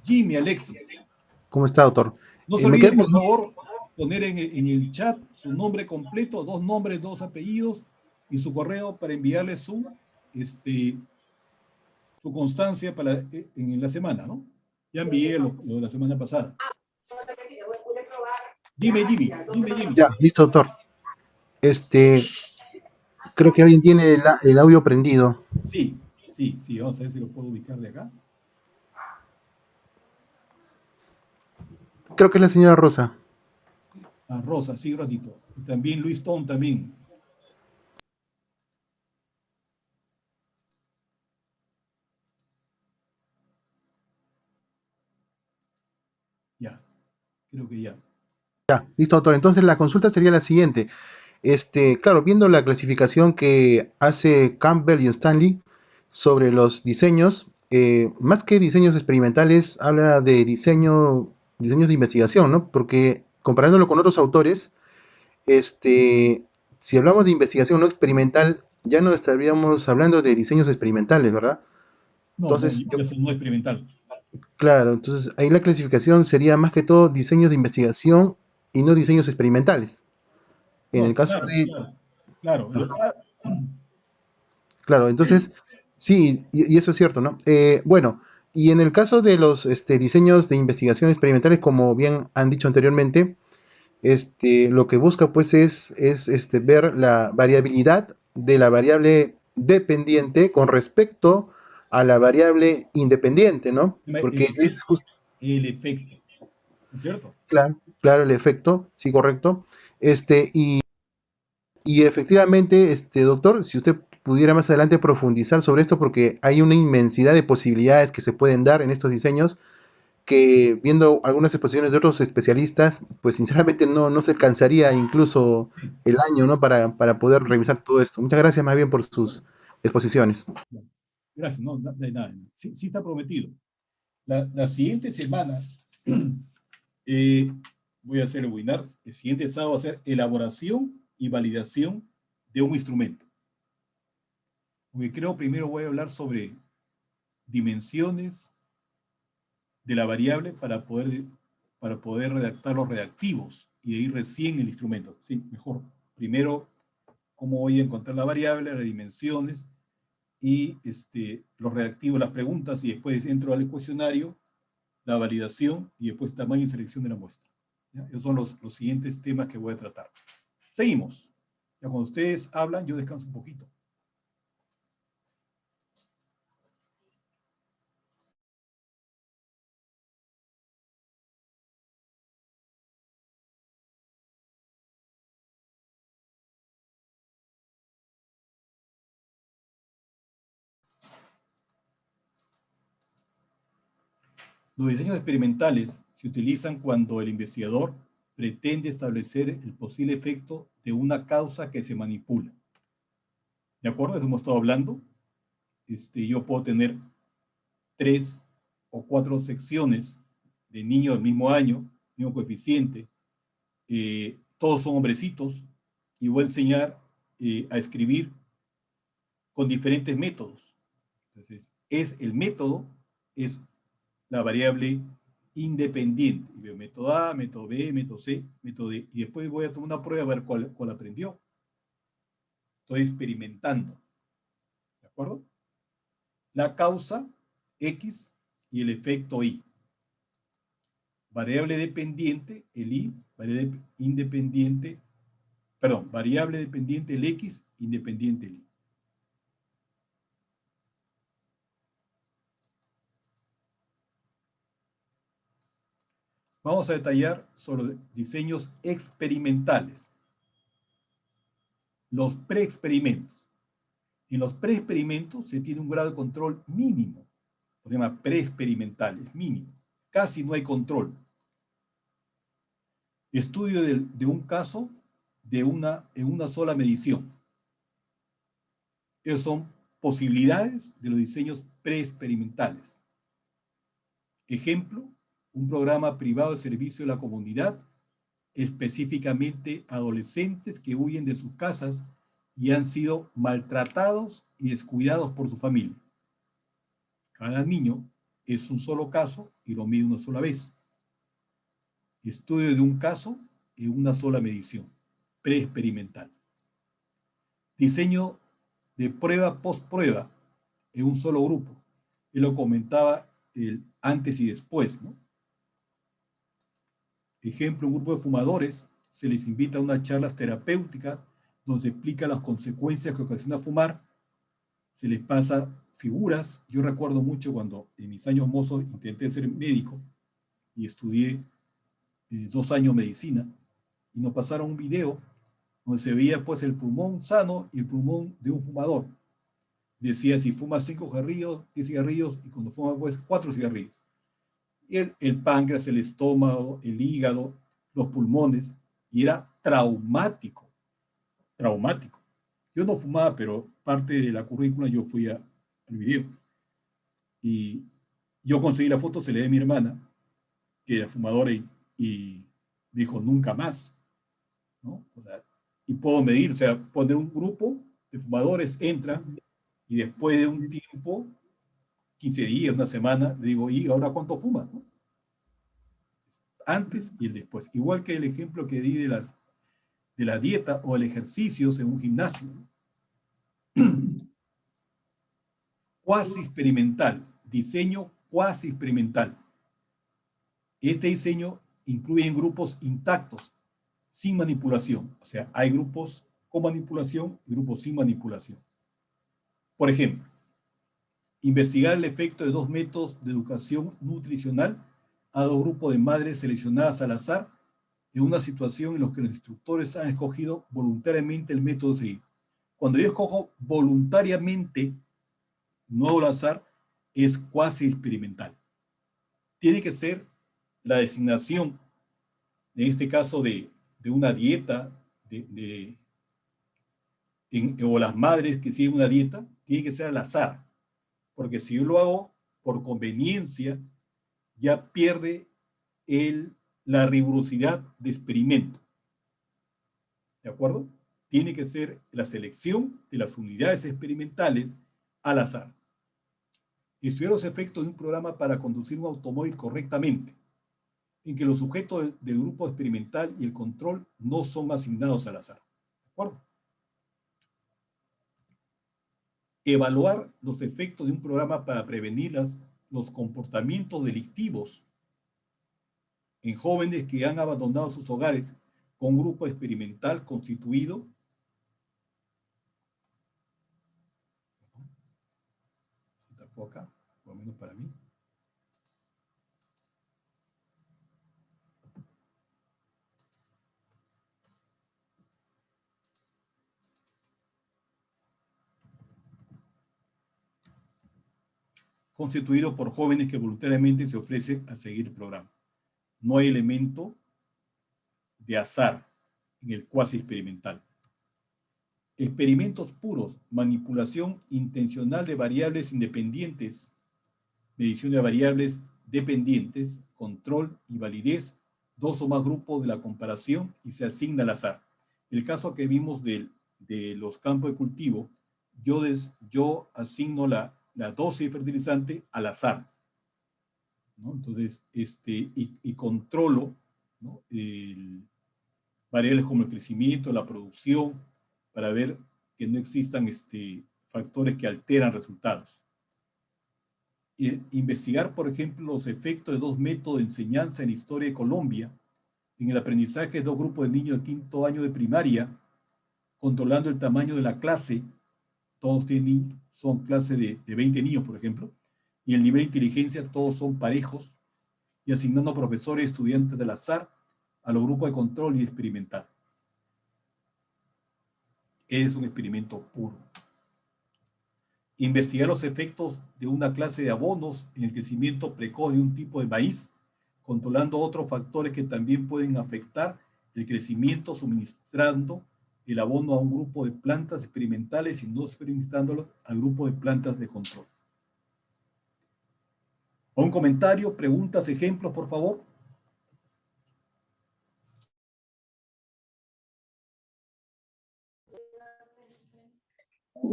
Jimmy Alexis. ¿Cómo está, doctor? No se Me olvide, quedé por favor, poner en el chat su nombre completo, 2 nombres, 2 apellidos y su correo para enviarle su constancia en la semana, ¿no? Ya envié lo de la semana pasada. Dime, Jimmy. Ya, listo, doctor. Creo que alguien tiene el audio prendido. Sí. Vamos a ver si lo puedo ubicar de acá. Creo que es la señora Rosa. A Rosa, sí, ratito. Y también Luis Tom también. Ya, creo que ya. Ya, listo, doctor. Entonces la consulta sería la siguiente. Claro, viendo la clasificación que hace Campbell y Stanley sobre los diseños, más que diseños experimentales, habla de diseños de investigación, ¿no? Porque comparándolo con otros autores, si hablamos de investigación no experimental, ya no estaríamos hablando de diseños experimentales, ¿verdad? No, Entonces, ya son no experimentales. claro, entonces ahí la clasificación sería más que todo diseños de investigación y no diseños experimentales. En el No, caso de, claro. claro, entonces, sí, y eso es cierto, ¿no? Bueno, y en el caso de los diseños de investigación experimentales, como bien han dicho anteriormente, lo que busca pues es ver la variabilidad de la variable dependiente con respecto a la variable independiente, ¿no? Porque es justo, El efecto, ¿no es cierto? claro, el efecto, sí, correcto. Y efectivamente, doctor, si usted pudiera más adelante profundizar sobre esto, porque hay una inmensidad de posibilidades que se pueden dar en estos diseños, que viendo algunas exposiciones de otros especialistas, pues sinceramente no se alcanzaría incluso Sí. el año, ¿no? Para poder revisar todo esto. Muchas gracias más bien por sus exposiciones. Gracias, no, de nada. Sí, está prometido. La siguiente semana voy a hacer el webinar. El siguiente sábado va a ser elaboración y validación de un instrumento. Porque creo primero voy a hablar sobre dimensiones de la variable para poder redactar los reactivos y de ahí recién el instrumento. Sí, mejor. Primero, cómo voy a encontrar la variable, las dimensiones y los reactivos, las preguntas, y después entro al cuestionario, la validación y después tamaño y selección de la muestra. ¿Ya? Esos son los siguientes temas que voy a tratar. Seguimos. Ya cuando ustedes hablan, yo descanso un poquito. Los diseños experimentales se utilizan cuando el investigador pretende establecer el posible efecto de una causa que se manipula. ¿De acuerdo? Eso hemos estado hablando. Yo puedo tener 3 o 4 secciones de niños del mismo año, mismo coeficiente, todos son hombrecitos, y voy a enseñar a escribir con diferentes métodos. Entonces, el método es la variable independiente. método A, método B, método C, método D, y después voy a tomar una prueba a ver cuál aprendió. Estoy experimentando. ¿De acuerdo? La causa X y el efecto Y. Variable dependiente, el Y, variable independiente, perdón, variable dependiente, el X, independiente, el Y. Vamos a detallar sobre diseños experimentales. Los preexperimentos. En los preexperimentos se tiene un grado de control mínimo. Se llama preexperimental, es mínimo. Casi no hay control. Estudio de un caso en una sola medición. Esas son posibilidades de los diseños preexperimentales. Ejemplo, un programa privado de servicio a la comunidad, específicamente adolescentes que huyen de sus casas y han sido maltratados y descuidados por su familia. Cada niño es un solo caso y lo mide una sola vez. Estudio de un caso en una sola medición, preexperimental. Diseño de prueba post-prueba en un solo grupo. Él lo comentaba el antes y después, ¿no? Ejemplo, un grupo de fumadores se les invita a unas charlas terapéuticas donde se explica las consecuencias que ocasiona fumar, se les pasa figuras. Yo recuerdo mucho cuando en mis años mozos intenté ser médico y estudié 2 años medicina, y nos pasaron un video donde se veía pues el pulmón sano y el pulmón de un fumador. Decía si fuma 5 cigarrillos, 10 cigarrillos, y cuando fuma pues 4 cigarrillos. Y el páncreas, el estómago, el hígado, los pulmones, y era traumático, traumático. Yo no fumaba, pero parte de la currícula yo fui al video. Y yo conseguí la foto, se le di a mi hermana, que era fumadora, y dijo, nunca más, ¿no? O sea, y puedo medir, o sea, poner un grupo de fumadores, entra, y después de un tiempo, 15 días, una semana, le digo, ¿y ahora cuánto fumas? ¿No? Antes y el después. Igual que el ejemplo que di de la dieta o el ejercicio en un gimnasio. Cuasi experimental, diseño cuasi experimental. Este diseño incluye en grupos intactos, sin manipulación. O sea, hay grupos con manipulación y grupos sin manipulación. Por ejemplo, investigar el efecto de 2 métodos de educación nutricional a 2 grupos de madres seleccionadas al azar en una situación en la que los instructores han escogido voluntariamente el método a seguir. Cuando yo escojo voluntariamente, no al azar, es cuasi experimental. Tiene que ser la designación, en este caso de una dieta, o las madres que siguen una dieta, tiene que ser al azar. Porque si yo lo hago por conveniencia, ya pierde la rigurosidad de experimento. ¿De acuerdo? Tiene que ser la selección de las unidades experimentales al azar. Estudiar los efectos de un programa para conducir un automóvil correctamente, en que los sujetos del grupo experimental y el control no son asignados al azar. ¿De acuerdo? Evaluar los efectos de un programa para prevenir los comportamientos delictivos en jóvenes que han abandonado sus hogares con un grupo experimental constituido acá, por lo menos para mí. Constituido por jóvenes que voluntariamente se ofrecen a seguir el programa. No hay elemento de azar en el cuasi experimental. Experimentos puros, manipulación intencional de variables independientes, medición de variables dependientes, control y validez, 2 o más grupos de la comparación y se asigna al azar. El caso que vimos de los campos de cultivo, yo asigno la dosis de fertilizante al azar. ¿no? Entonces, y controlo, ¿no? Variables como el crecimiento, la producción, para ver que no existan factores que alteran resultados. Investigar, por ejemplo, los efectos de dos métodos de enseñanza en la historia de Colombia, en el aprendizaje de dos grupos de niños de 5º año de primaria, controlando el tamaño de la clase, todos son clases de 20 niños, por ejemplo, y el nivel de inteligencia, todos son parejos, y asignando profesores y estudiantes del azar a los grupos de control y experimental. Es un experimento puro. Investigar los efectos de una clase de abonos en el crecimiento precoz de un tipo de maíz, controlando otros factores que también pueden afectar el crecimiento, suministrando el abono a un grupo de plantas experimentales y no experimentándolos al grupo de plantas de control. Un comentario, preguntas, ejemplos, por favor.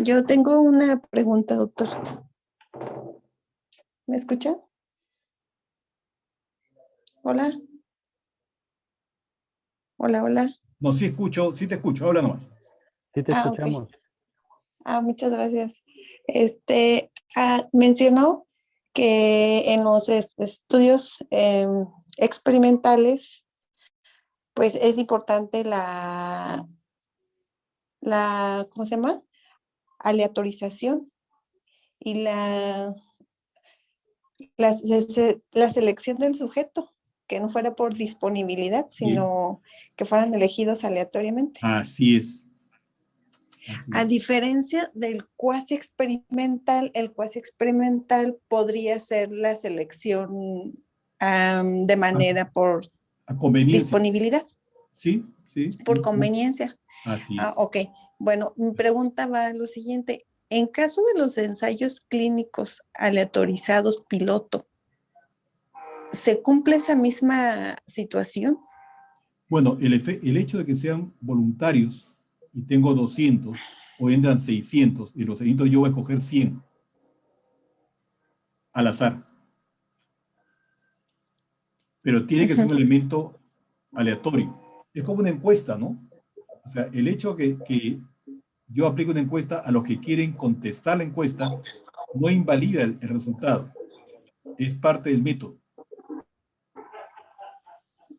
Yo tengo una pregunta, doctor. ¿Me escucha? Hola. Hola, hola. No, sí te escucho, habla nomás. Sí te escuchamos. Okay. Muchas gracias. Mencionó que en los estudios experimentales, pues es importante ¿cómo se llama? Aleatorización y la selección del sujeto, que no fuera por disponibilidad, sino que fueran elegidos aleatoriamente. Así es. A diferencia del cuasi experimental, el cuasi experimental podría ser la selección de manera por disponibilidad. Sí. Por conveniencia. Así es. Ok. Bueno, mi pregunta va a lo siguiente. En caso de los ensayos clínicos aleatorizados piloto, ¿se cumple esa misma situación? Bueno, el hecho de que sean voluntarios y tengo 200 o entran 600, y los 600 yo voy a escoger 100 al azar. Pero tiene que ser un elemento aleatorio. Es como una encuesta, ¿no? O sea, el hecho que yo aplico una encuesta a los que quieren contestar la encuesta no invalida el resultado. Es parte del método.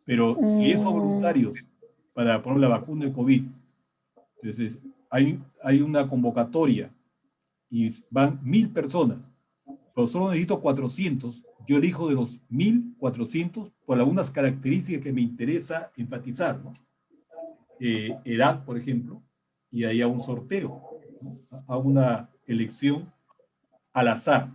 Pero si esos voluntarios para poner la vacuna del COVID, entonces hay una convocatoria y van 1000 personas, pero solo necesito 400, yo elijo de los 1400 por algunas características que me interesa enfatizar, ¿no? Edad, por ejemplo, y ahí a un sorteo, ¿no? A una elección al azar.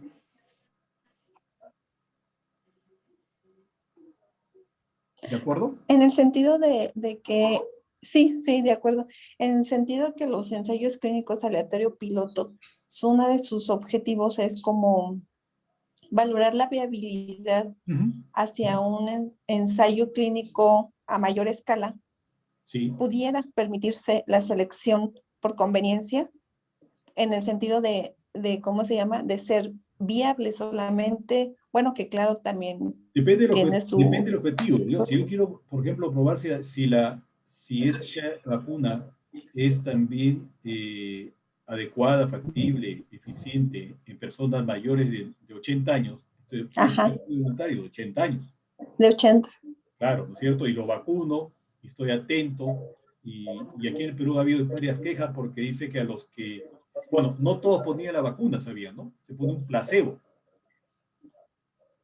¿De acuerdo? En el sentido de que, sí, de acuerdo. En el sentido que los ensayos clínicos aleatorio piloto, uno de sus objetivos es como valorar la viabilidad hacia un ensayo clínico a mayor escala. Sí. ¿Pudiera permitirse la selección por conveniencia? En el sentido de ¿cómo se llama? De ser viable solamente, bueno, que claro, también depende del objetivo. Si yo quiero, por ejemplo, probar si esta vacuna es también adecuada, factible, eficiente en personas mayores de 80 años, entonces soy voluntario de 80 años. De 80. Claro, ¿no es cierto? Y lo vacuno, y estoy atento, y aquí en el Perú ha habido varias quejas porque dice que a los que, bueno, no todos ponían la vacuna, sabían, ¿no? Se pone un placebo.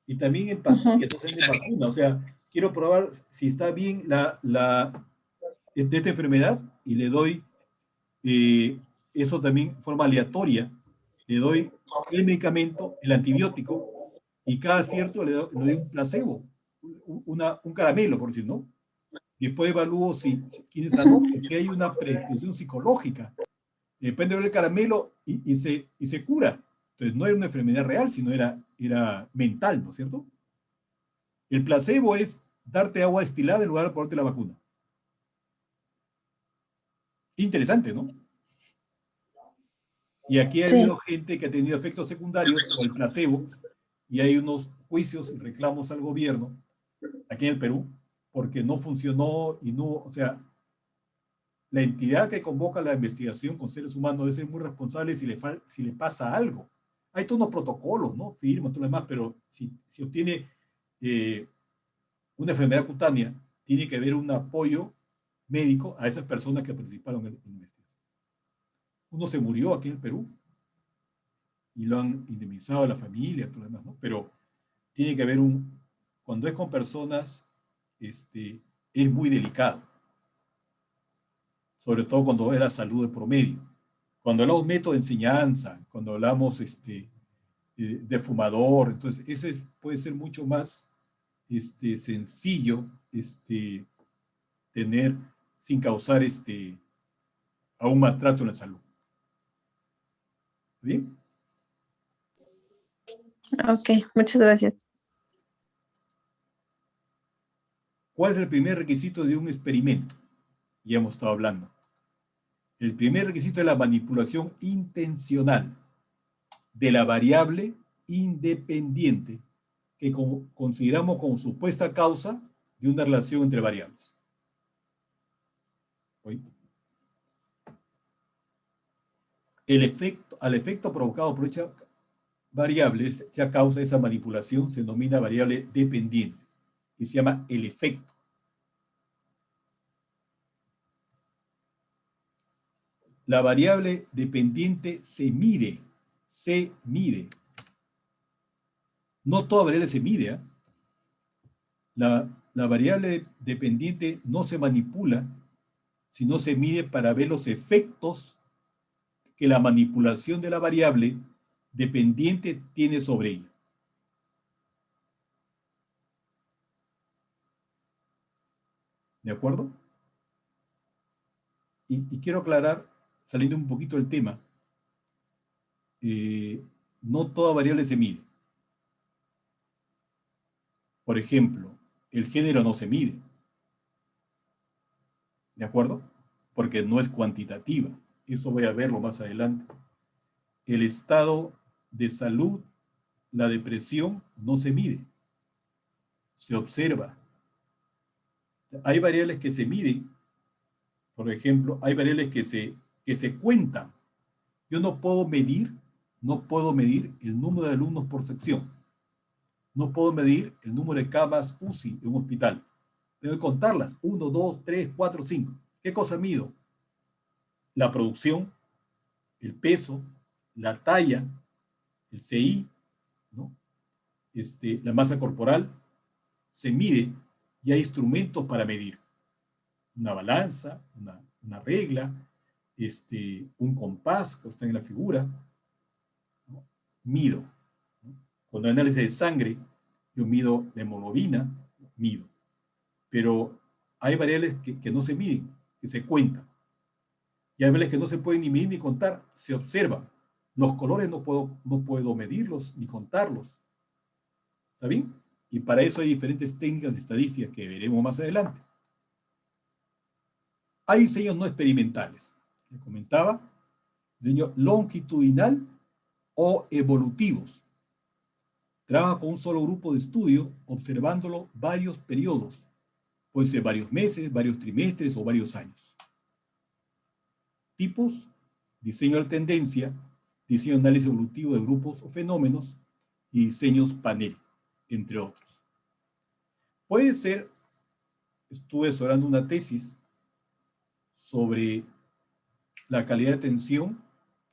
Y también en pastillas, no en vacuna. O sea, quiero probar si está bien de esta enfermedad y le doy eso también de forma aleatoria. Le doy el medicamento, el antibiótico, y cada cierto le doy un placebo, un caramelo, por decir, ¿no? Y después evalúo si hay una predisposición psicológica. Depende del caramelo y se cura. Entonces no era una enfermedad real, sino era mental, ¿no es cierto? El placebo es darte agua destilada en lugar de ponerte la vacuna. Interesante, ¿no? Y aquí ha habido gente que ha tenido efectos secundarios por el placebo y hay unos juicios y reclamos al gobierno aquí en el Perú porque no funcionó y no, o sea, la entidad que convoca la investigación con seres humanos debe ser muy responsable si le pasa algo. Hay todos unos protocolos, ¿no? Firmas, todo lo demás, pero si obtiene una enfermedad cutánea, tiene que haber un apoyo médico a esas personas que participaron en la investigación. Uno se murió aquí en el Perú y lo han indemnizado a la familia, todo lo demás, ¿no? Pero tiene que haber cuando es con personas, es muy delicado. Sobre todo cuando es la salud de promedio. Cuando hablamos método de enseñanza, cuando hablamos de fumador, entonces ese puede ser mucho más sencillo tener sin causar aún maltrato en la salud. ¿Bien? Ok, muchas gracias. ¿Cuál es el primer requisito de un experimento? Ya hemos estado hablando. El primer requisito es la manipulación intencional de la variable independiente que consideramos como supuesta causa de una relación entre variables. Al efecto provocado por dicha variable, esa causa, esa manipulación, se denomina variable dependiente, que se llama el efecto. La variable dependiente se mide. No toda variable se mide, ¿eh? La variable dependiente no se manipula, sino se mide para ver los efectos que la manipulación de la variable dependiente tiene sobre ella. ¿De acuerdo? Y quiero aclarar, saliendo un poquito del tema, no toda variable se mide. Por ejemplo, el género no se mide. ¿De acuerdo? Porque no es cuantitativa. Eso voy a verlo más adelante. El estado de salud, la depresión, no se mide. Se observa. Hay variables que se miden. Por ejemplo, hay variables que se cuentan. Yo no puedo medir el número de alumnos por sección. No puedo medir el número de camas UCI en un hospital. Tengo que contarlas. 1, 2, 3, 4, 5. ¿Qué cosa mido? La producción, el peso, la talla, el CI, ¿no? La masa corporal, se mide y hay instrumentos para medir. Una balanza, una regla, un compás que está en la figura, ¿no? Mido, ¿no? Cuando hay análisis de sangre, yo mido la hemoglobina, mido. Pero hay variables que no se miden, que se cuentan. Y hay variables que no se pueden ni medir ni contar, se observan. Los colores no puedo medirlos ni contarlos. ¿Está bien? Y para eso hay diferentes técnicas de estadística que veremos más adelante. Hay diseños no experimentales. Les comentaba, diseño longitudinal o evolutivos. Trabaja con un solo grupo de estudio, observándolo varios periodos. Puede ser varios meses, varios trimestres o varios años. Tipos: diseño de tendencia, diseño de análisis evolutivo de grupos o fenómenos y diseños panel, entre otros. Puede ser, estuve asesorando una tesis sobre la calidad de atención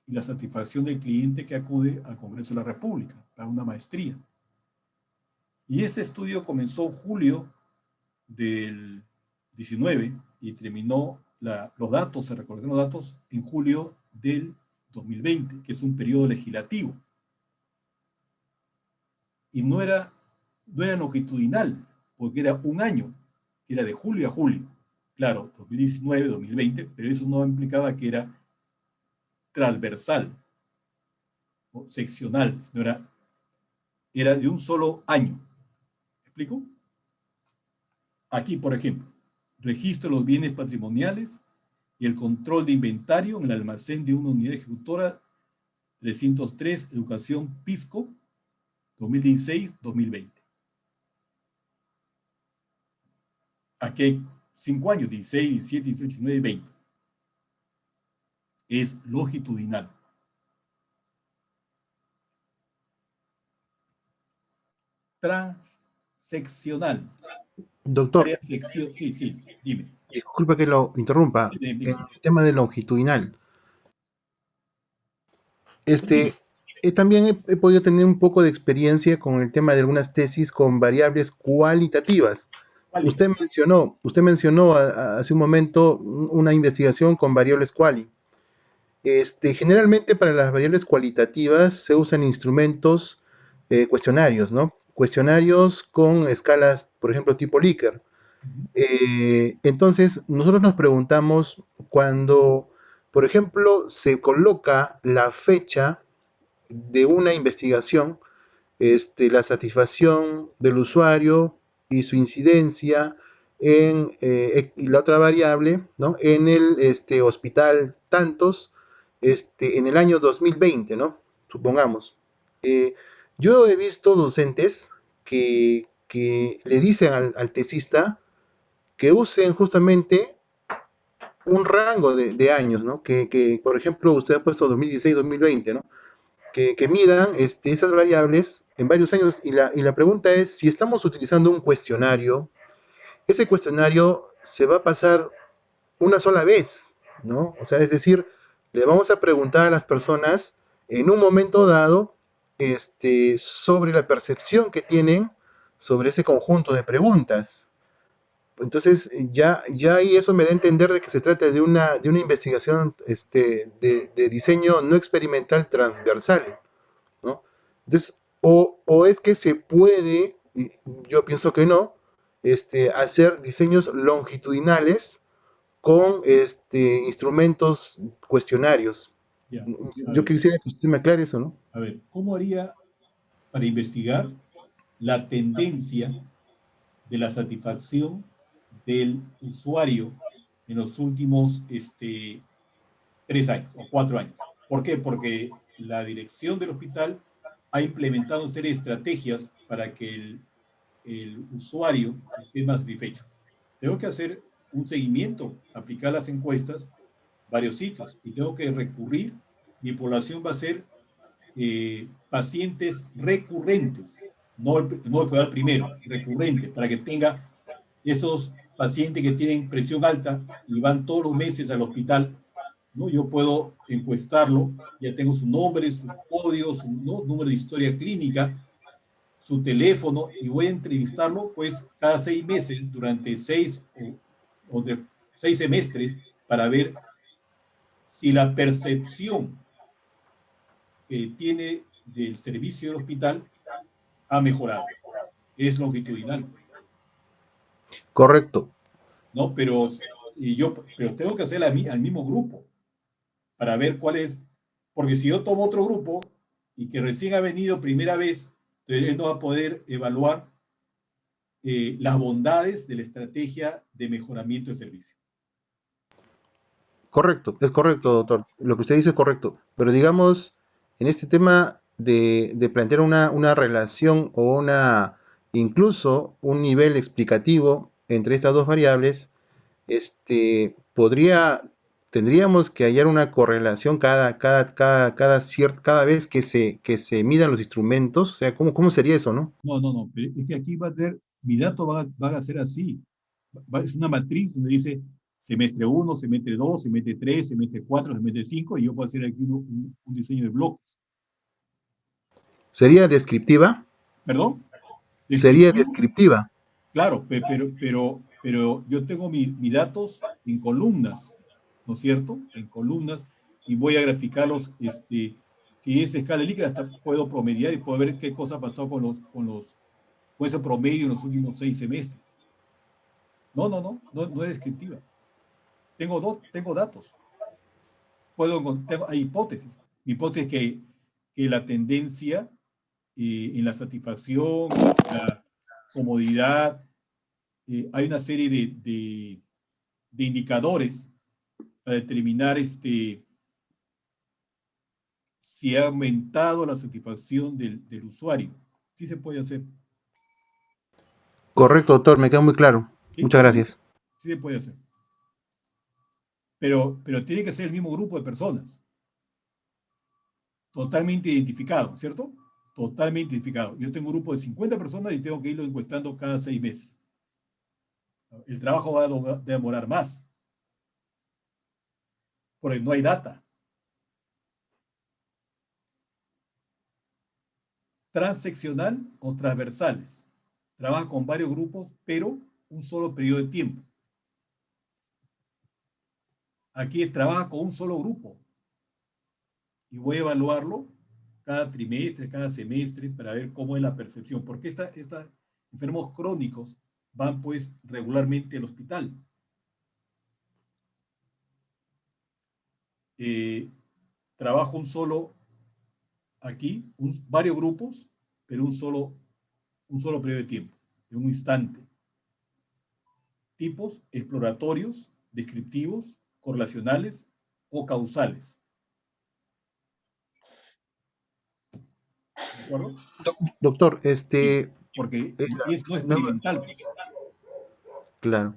y la satisfacción del cliente que acude al Congreso de la República para una maestría. Y ese estudio comenzó en julio del 19 y terminó, los datos, se recordaron los datos en julio del 2020, que es un periodo legislativo. Y no era longitudinal, porque era un año, que era de julio a julio. Claro, 2019, 2020, pero eso no implicaba que era transversal o seccional, sino era de un solo año. ¿Me explico? Aquí, por ejemplo, registro de los bienes patrimoniales y el control de inventario en el almacén de una unidad ejecutora 303, educación Pisco, 2016-2020. Aquí hay 5 años, 16, 17, 18, 19 y 20. Es longitudinal. Transeccional. Doctor, sí, dime. disculpa que lo interrumpa. Dime. El tema de longitudinal. Dime. También he podido tener un poco de experiencia con el tema de algunas tesis con variables cualitativas. Vale. Usted mencionó hace un momento una investigación con variables quali. Generalmente para las variables cualitativas se usan instrumentos cuestionarios, ¿no? Cuestionarios con escalas, por ejemplo, tipo Likert. Entonces, nosotros nos preguntamos cuando, por ejemplo, se coloca la fecha de una investigación, la satisfacción del usuario y su incidencia y la otra variable, ¿no? En el hospital tantos, en el año 2020, ¿no? Supongamos. Yo he visto docentes que le dicen al tesista que usen justamente un rango de años, ¿no? Por ejemplo, usted ha puesto 2016-2020, ¿no? Que midan esas variables en varios años y la pregunta es si estamos utilizando un cuestionario, ese cuestionario se va a pasar una sola vez, ¿no? O sea, es decir, le vamos a preguntar a las personas en un momento dado sobre la percepción que tienen sobre ese conjunto de preguntas. Entonces, ya ahí eso me da a entender de que se trata de una investigación de diseño no experimental transversal, ¿no? Entonces, o es que se puede, y yo pienso que no, hacer diseños longitudinales con instrumentos cuestionarios. Ya. Yo quisiera que usted me aclare eso, ¿no? A ver, ¿cómo haría para investigar la tendencia de la satisfacción del usuario en los últimos 3 años o 4 años? ¿Por qué? Porque la dirección del hospital ha implementado una serie de estrategias para que el usuario esté más satisfecho. Tengo que hacer un seguimiento, aplicar las encuestas, varios sitios, y tengo que recurrir. Mi población va a ser pacientes recurrentes, no el que va al primero, recurrentes, para que tenga esos pacientes que tienen presión alta y van todos los meses al hospital, ¿no? Yo puedo encuestarlo, ya tengo su nombre, su código, su número de historia clínica, su teléfono, y voy a entrevistarlo pues cada 6 meses durante 6 o de 6 semestres para ver si la percepción que tiene del servicio del hospital ha mejorado. Es longitudinal, Correcto. ¿no? Pero tengo que hacer al mismo grupo para ver cuál es, porque si yo tomo otro grupo y que recién ha venido primera vez, entonces él no va a poder evaluar las bondades de la estrategia de mejoramiento del servicio. Correcto, es correcto, doctor. Lo que usted dice es correcto. Pero digamos, en este tema de plantear una relación o incluso un nivel explicativo entre estas dos variables, tendríamos que hallar una correlación cada vez que se midan los instrumentos. O sea, ¿cómo sería eso, no? No, pero es que aquí va a tener, mi dato va a ser así. Es una matriz donde dice semestre 1, semestre 2, semestre 3, semestre 4, semestre 5, y yo puedo hacer aquí un diseño de bloques. ¿Sería descriptiva? ¿Perdón? Sería Descriptivo, descriptiva. claro, pero yo tengo mis datos en columnas, ¿no es cierto? En columnas, y voy a graficarlos. Si es escala líquida, hasta puedo promediar y puedo ver qué cosa ha pasado con ese promedio en los últimos 6 semestres. No es descriptiva. Tengo datos. Hay hipótesis. Mi hipótesis es que la tendencia en la satisfacción, la comodidad, hay una serie de indicadores para determinar si ha aumentado la satisfacción del usuario. Sí se puede hacer. Correcto, doctor, me queda muy claro. ¿Sí? Muchas gracias. Sí se puede hacer. Pero tiene que ser el mismo grupo de personas. Totalmente identificado, ¿cierto? Totalmente identificado. Yo tengo un grupo de 50 personas y tengo que irlo encuestando cada 6 meses. El trabajo va a demorar más. Porque no hay data. Transeccional o transversales. Trabaja con varios grupos, pero un solo periodo de tiempo. Aquí trabaja con un solo grupo. Y voy a evaluarlo cada trimestre, cada semestre, para ver cómo es la percepción. Porque estos enfermos crónicos van pues regularmente al hospital. Trabajo un solo, aquí, varios grupos, pero un solo periodo de tiempo, en un instante. Tipos exploratorios, descriptivos, correlacionales o causales. ¿De acuerdo? Doctor, Sí, porque es no experimental. Pues. claro.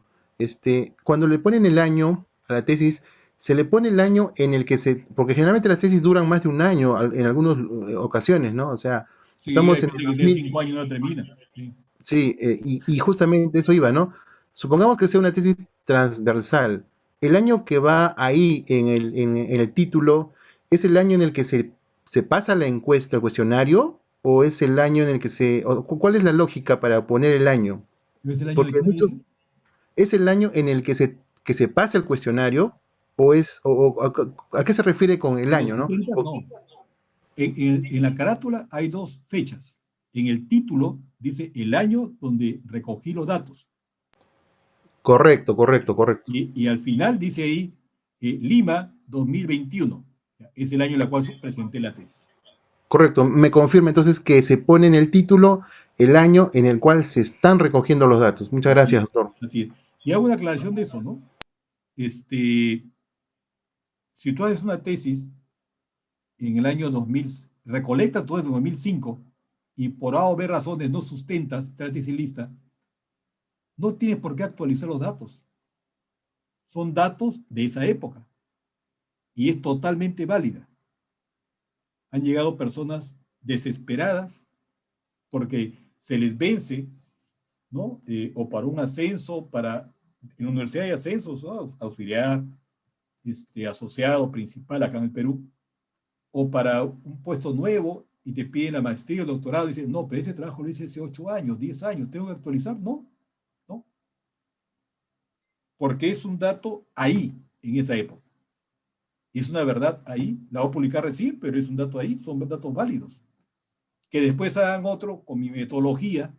Cuando le ponen el año a la tesis, se le pone el año en el que porque generalmente las tesis duran más de un año en algunas ocasiones, ¿no? O sea, Sí, hay estamos en el gente que tiene 2000, 5 años y no termina. Sí. sí, y justamente eso iba, ¿no? Supongamos que sea una tesis transversal. El año que va ahí en el título, ¿es el año en el que se pasa la encuesta, el cuestionario? ¿O es el año en el que cuál es la lógica para poner el año? ¿Es el año de Porque qué me dice? ¿es el año en el que se pasa el cuestionario? ¿A qué se refiere con el De los año, no? 70, no. En la carátula hay 2 fechas. En el título dice el año donde recogí los datos. Correcto, correcto, correcto. Y al final dice ahí Lima 2021. Es el año en el cual presenté la tesis. Correcto. Me confirma entonces que se pone en el título el año en el cual se están recogiendo los datos. Muchas Así gracias, es. doctor. Así es. Y hago una aclaración de eso, ¿no? Si tú haces una tesis en el año 2000, recolectas todo desde 2005 y por A o B razones no sustentas, la tesis lista, no tienes por qué actualizar los datos. Son datos de esa época y es totalmente válida. Han llegado personas desesperadas porque se les vence, ¿no? O para un ascenso, en la universidad hay ascensos, ¿no? Auxiliar, asociado, principal acá en el Perú, o para un puesto nuevo y te piden la maestría o el doctorado y dicen, no, pero ese trabajo lo hice hace 8 años, 10 años, ¿tengo que actualizar? No, no, porque es un dato ahí, en esa época. Es una verdad ahí, la voy a publicar recién, pero es un dato ahí, son datos válidos. Que después hagan otro con mi metodología,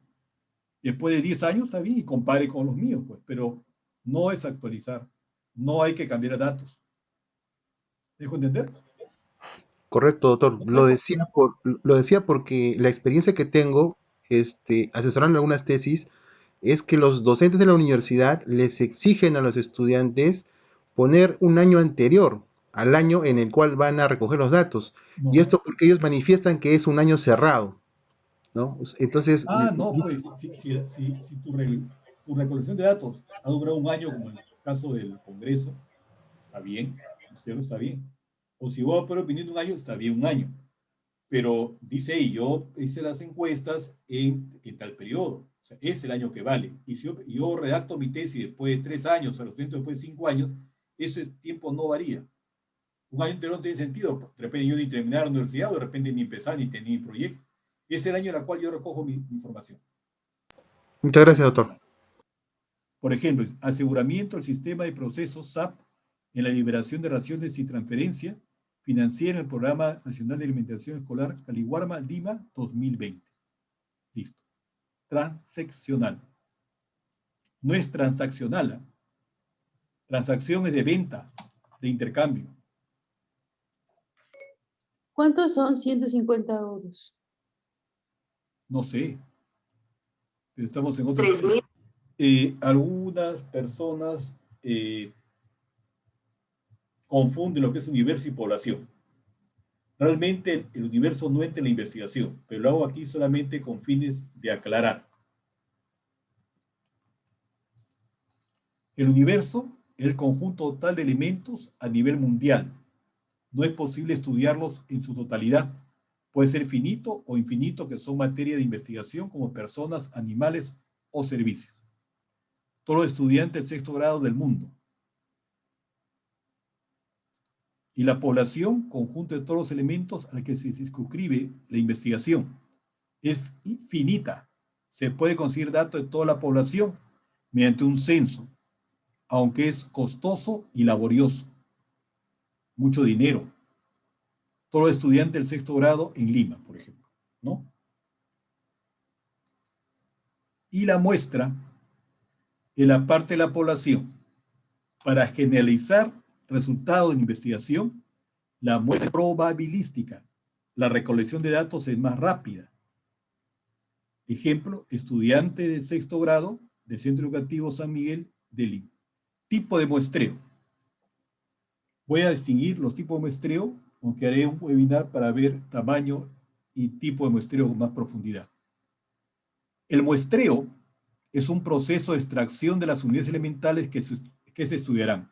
después de 10 años, está bien, y compare con los míos, pues, pero no es actualizar, no hay que cambiar datos. ¿Dejo entender? Correcto, doctor. No hay Lo decía porque la experiencia que tengo, asesorando algunas tesis, es que los docentes de la universidad les exigen a los estudiantes poner un año anterior al año en el cual van a recoger los datos. Y no. esto porque ellos manifiestan que es un año cerrado, ¿no? Entonces, No, pues, si tu recolección de datos ha durado un año, como en el caso del Congreso, está bien, ¿no es cierto? Está bien. O si vos pero opinión de un año, está bien un año. Pero dice ahí, yo hice las encuestas en tal periodo. O sea, es el año que vale. Y si yo redacto mi tesis después de 3 años, o los estudiantes después de 5 años, ese tiempo no varía. Un año entero no tiene sentido. De repente yo ni terminar la universidad, o de repente ni empezar, ni tener mi proyecto. Es el año en el cual yo recojo mi información. muchas gracias, doctor. Por ejemplo, aseguramiento del sistema de procesos SAP en la liberación de raciones y transferencia financiera en el Programa Nacional de Alimentación Escolar Caliwarma Lima 2020. Listo. Transaccional. No es transaccional. ¿Eh? Transacción es de venta, de intercambio. ¿Cuántos son 150 euros? No sé. Pero estamos en otro. Algunas personas confunden lo que es universo y población. Realmente el universo no entra en la investigación, pero lo hago aquí solamente con fines de aclarar. El universo es el conjunto total de elementos a nivel mundial. No es posible estudiarlos en su totalidad. Puede ser finito o infinito, que son materia de investigación como personas, animales o servicios. Todos los estudiantes del sexto grado del mundo. Y la población, conjunto de todos los elementos al que se circunscribe la investigación, es infinita. Se puede conseguir datos de toda la población mediante un censo, aunque es costoso y laborioso. Mucho dinero. Todos los estudiantes del sexto grado en Lima, por ejemplo, ¿no? Y la muestra en la parte de la población. Para generalizar resultados de investigación, la muestra probabilística. La recolección de datos es más rápida. Ejemplo, estudiante del sexto grado del Centro Educativo San Miguel de Lima. Tipo de muestreo. Voy a distinguir los tipos de muestreo, aunque haré un webinar para ver tamaño y tipo de muestreo con más profundidad. El muestreo es un proceso de extracción de las unidades elementales que se estudiarán.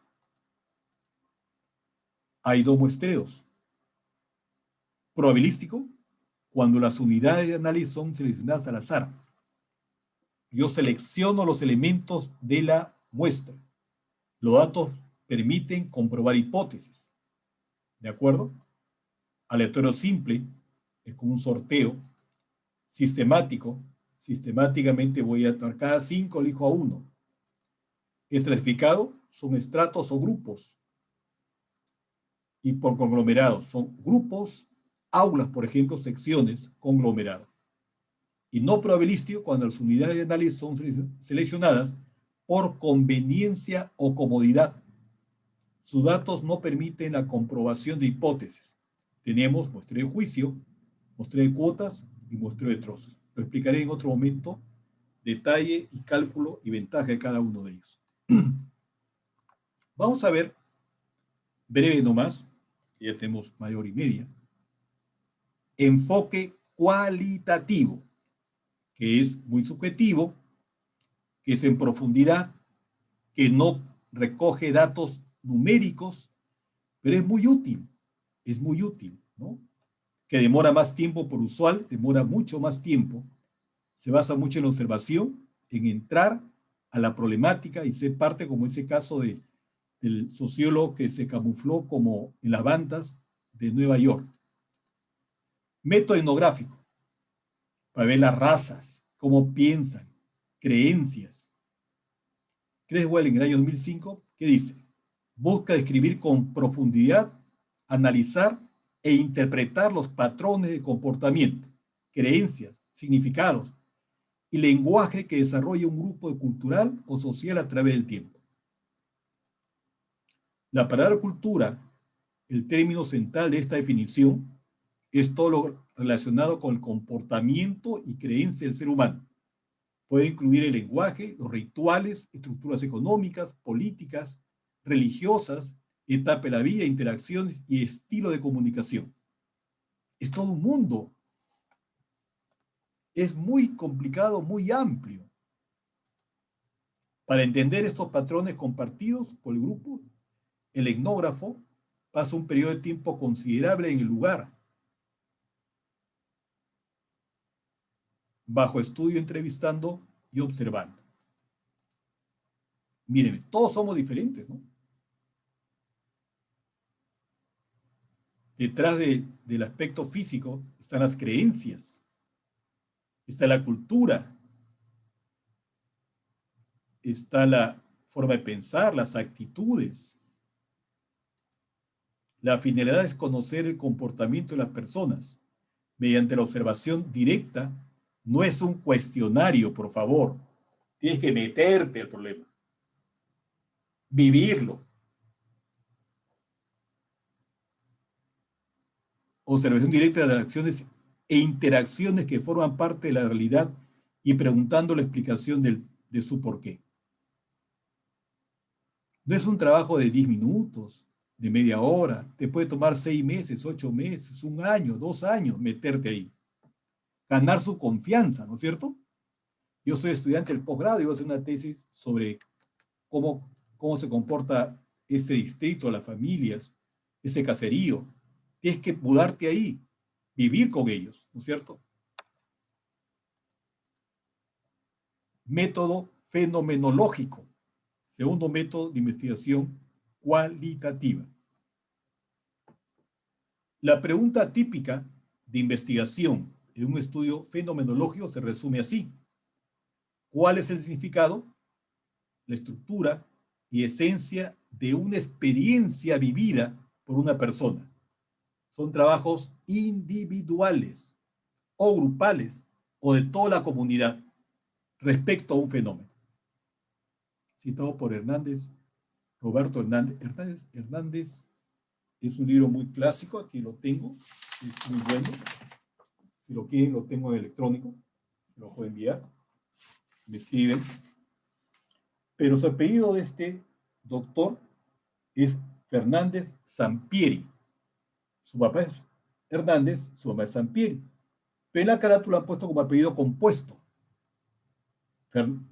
Hay dos muestreos. Probabilístico, cuando las unidades de análisis son seleccionadas al azar. Yo selecciono los elementos de la muestra. Los datos permiten comprobar hipótesis. ¿De acuerdo? Aleatorio simple es como un sorteo. Sistemático, sistemáticamente voy a tomar cada 5, elijo a 1. Estratificado son estratos o grupos. Y por conglomerados son grupos, aulas, por ejemplo, secciones, conglomerados. Y no probabilístico cuando las unidades de análisis son seleccionadas por conveniencia o comodidad. Sus datos no permiten la comprobación de hipótesis. Tenemos muestreo de juicio, muestreo de cuotas y muestreo de trozos. Lo explicaré en otro momento, detalle y cálculo y ventaja de cada uno de ellos. Vamos a ver, breve nomás, ya tenemos media hora y media, enfoque cualitativo, que es muy subjetivo, que es en profundidad, que no recoge datos numéricos, pero es muy útil, ¿no? Que demora más tiempo por usual, demora mucho más tiempo, se basa mucho en la observación, en entrar a la problemática y ser parte, como ese caso del sociólogo que se camufló como en las bandas de Nueva York. Método etnográfico, para ver las razas, cómo piensan, creencias. Creswell en el año 2005, ¿qué dice? Busca describir con profundidad, analizar e interpretar los patrones de comportamiento, creencias, significados y lenguaje que desarrolla un grupo cultural o social a través del tiempo. La palabra cultura, el término central de esta definición, es todo lo relacionado con el comportamiento y creencia del ser humano. Puede incluir el lenguaje, los rituales, estructuras económicas, políticas, religiosas, etapa de la vida, interacciones y estilo de comunicación. Es todo un mundo. Es muy complicado, muy amplio. Para entender estos patrones compartidos por el grupo, el etnógrafo pasa un periodo de tiempo considerable en el lugar, bajo estudio, entrevistando y observando. Mírenme, todos somos diferentes, ¿no? Detrás del aspecto físico están las creencias, está la cultura, está la forma de pensar, las actitudes. La finalidad es conocer el comportamiento de las personas mediante la observación directa. No es un cuestionario, por favor. Tienes que meterte al problema. Vivirlo. Observación directa de las acciones e interacciones que forman parte de la realidad y preguntando la explicación de su porqué. No es un trabajo de 10 minutos, de media hora, te puede tomar 6 meses, 8 meses, 1 año, 2 años meterte ahí. Ganar su confianza, ¿no es cierto? Yo soy estudiante del posgrado y voy a hacer una tesis sobre cómo se comporta ese distrito, las familias, ese caserío. Tienes que mudarte ahí, vivir con ellos, ¿no es cierto? Método fenomenológico. Segundo método de investigación cualitativa. La pregunta típica de investigación en un estudio fenomenológico se resume así. ¿Cuál es el significado, la estructura y esencia de una experiencia vivida por una persona? Son trabajos individuales o grupales o de toda la comunidad respecto a un fenómeno. Citado por Hernández, Roberto Hernández. Hernández es un libro muy clásico, aquí lo tengo, es muy bueno. Si lo quieren, lo tengo en electrónico, lo puedo enviar, me escriben. Pero su apellido de este doctor es Fernández Sampieri. Su papá es Hernández, su mamá es Sampieri. Pero en la carátula han puesto como apellido compuesto.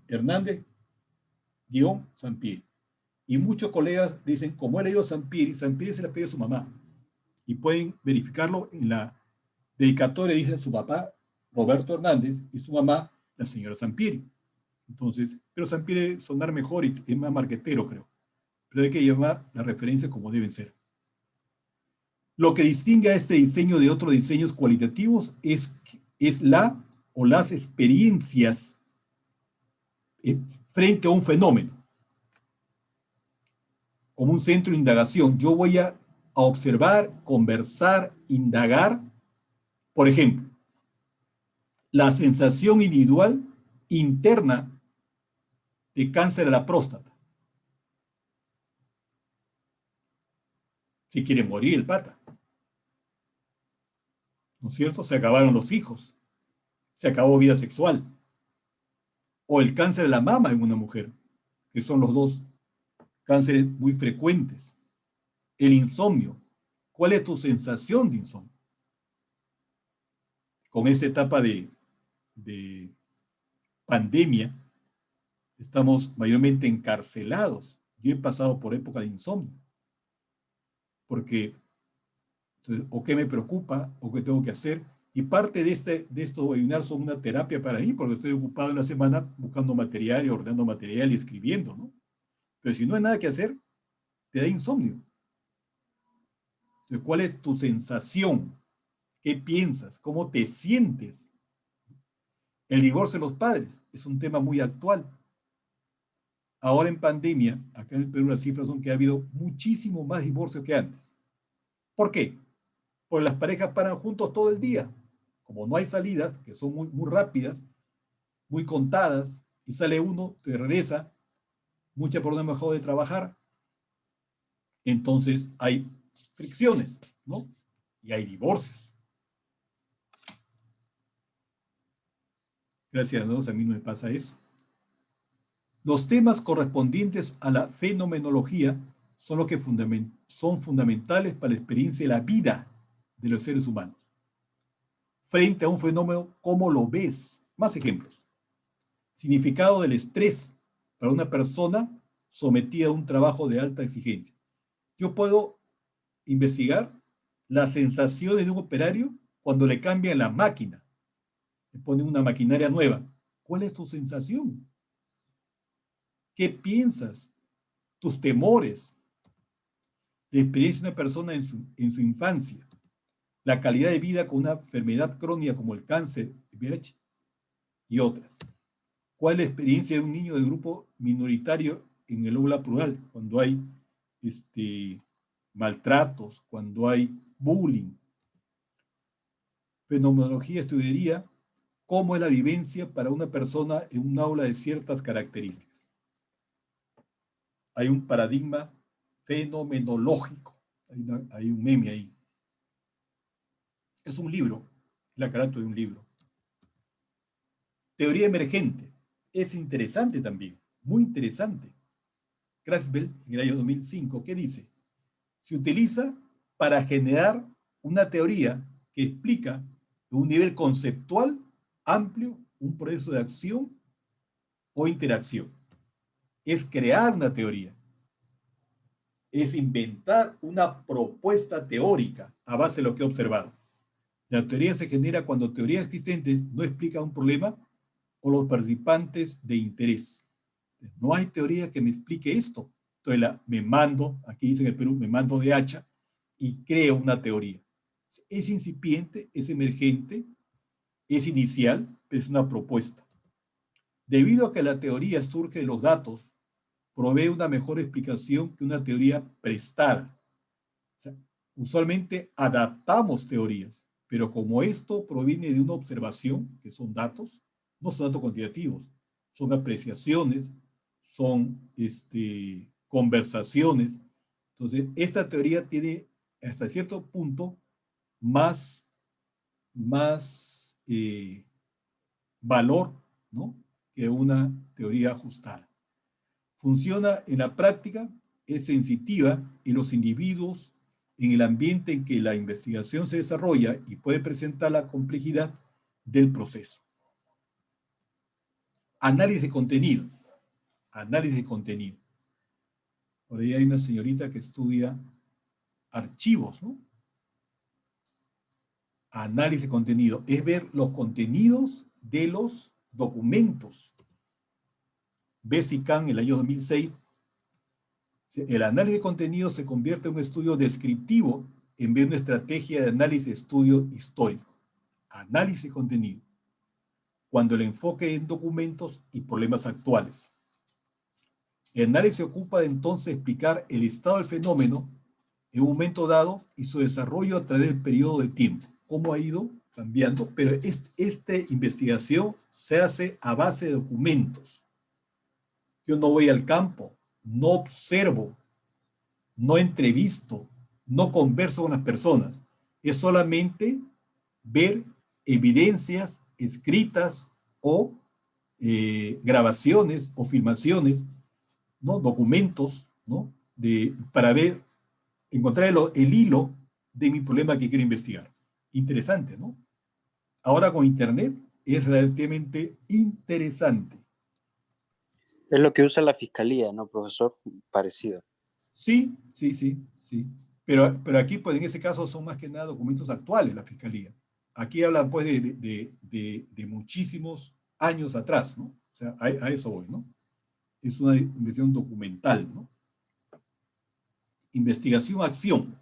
Hernández-Sampieri. Y muchos colegas dicen, como he leído Sampieri, Sampieri es el apellido de su mamá. Y pueden verificarlo en la dedicatoria, dice su papá, Roberto Hernández, y su mamá, la señora Sampieri. Entonces, pero Sampieri sonar mejor y es más marquetero, creo. Pero hay que llevar las referencias como deben ser. Lo que distingue a este diseño de otros diseños cualitativos es la o las experiencias frente a un fenómeno. Como un centro de indagación. Yo voy a observar, conversar, indagar. Por ejemplo, la sensación individual interna de cáncer de la próstata. Si quiere morir el pata. ¿No es cierto? Se acabaron los hijos. Se acabó vida sexual. O el cáncer de la mama en una mujer, que son los dos cánceres muy frecuentes. El insomnio. ¿Cuál es tu sensación de insomnio? Con esta etapa de pandemia, estamos mayormente encarcelados. Yo he pasado por época de insomnio. Porque, entonces, o qué me preocupa, o qué tengo que hacer. Y parte de estos webinars son una terapia para mí, porque estoy ocupado en la semana buscando material y ordenando material y escribiendo, ¿no? Pero si no hay nada que hacer, te da insomnio. Entonces, ¿cuál es tu sensación? ¿Qué piensas? ¿Cómo te sientes? El divorcio de los padres es un tema muy actual. Ahora en pandemia, acá en el Perú las cifras son que ha habido muchísimo más divorcios que antes. ¿Por qué? Porque las parejas paran juntos todo el día. Como no hay salidas, que son muy, muy rápidas, muy contadas, y sale uno, te regresa, muchas personas han dejado de trabajar, entonces hay fricciones, ¿no? Y hay divorcios. Gracias a Dios, a mí no me pasa eso. Los temas correspondientes a la fenomenología son los que son fundamentales para la experiencia de la vida de los seres humanos. Frente a un fenómeno, ¿cómo lo ves? Más ejemplos. Significado del estrés para una persona sometida a un trabajo de alta exigencia. Yo puedo investigar las sensaciones de un operario cuando le cambian la máquina. Le ponen una maquinaria nueva. ¿Cuál es tu sensación? ¿Qué piensas? Tus temores. La experiencia de una persona en su infancia. La calidad de vida con una enfermedad crónica como el cáncer, VIH y otras. ¿Cuál es la experiencia de un niño del grupo minoritario en el aula plural? Cuando hay maltratos, cuando hay bullying. Fenomenología estudiaría cómo es la vivencia para una persona en un aula de ciertas características. Hay un paradigma fenomenológico. Hay un meme ahí. Es un libro, la carátula de un libro. Teoría emergente. Es interesante también, muy interesante. Krafft-Ebel, en el año 2005, ¿qué dice? se utiliza para generar una teoría que explica de un nivel conceptual amplio un proceso de acción o interacción. Es crear una teoría. Es inventar una propuesta teórica a base de lo que he observado. La teoría se genera cuando teorías existentes no explican un problema o los participantes de interés. No hay teoría que me explique esto. Entonces me mando, aquí dice en el Perú, me mando de hacha y creo una teoría. Es incipiente, es emergente, es inicial, pero es una propuesta. Debido a que la teoría surge de los datos, provee una mejor explicación que una teoría prestada. O sea, usualmente adaptamos teorías, pero como esto proviene de una observación, que son datos, no son datos cuantitativos, son apreciaciones, son conversaciones. Entonces, esta teoría tiene hasta cierto punto más valor, ¿no?, que una teoría ajustada. Funciona en la práctica, es sensitiva en los individuos, en el ambiente en que la investigación se desarrolla y puede presentar la complejidad del proceso. Análisis de contenido. Análisis de contenido. Por ahí hay una señorita que estudia archivos, ¿no? Análisis de contenido es ver los contenidos de los documentos. Bessican, en el año 2006, el análisis de contenido se convierte en un estudio descriptivo en vez de una estrategia de análisis de estudio histórico. Análisis de contenido, cuando el enfoque en documentos y problemas actuales. El análisis se ocupa de entonces explicar el estado del fenómeno en un momento dado y su desarrollo a través del periodo de tiempo, cómo ha ido cambiando, pero esta investigación se hace a base de documentos. Yo no voy al campo, no observo, no entrevisto, no converso con las personas. Es solamente ver evidencias escritas o grabaciones o filmaciones, ¿no?, documentos, ¿no?, para ver, encontrar el hilo de mi problema que quiero investigar. Interesante, ¿no? Ahora con Internet es relativamente interesante. Es lo que usa la fiscalía, ¿no, profesor? Parecido. Sí. Pero aquí, pues, en ese caso son más que nada documentos actuales, la fiscalía. Aquí hablan, pues, de muchísimos años atrás, ¿no? O sea, a eso voy, ¿no? Es una investigación documental, ¿no? Investigación-acción.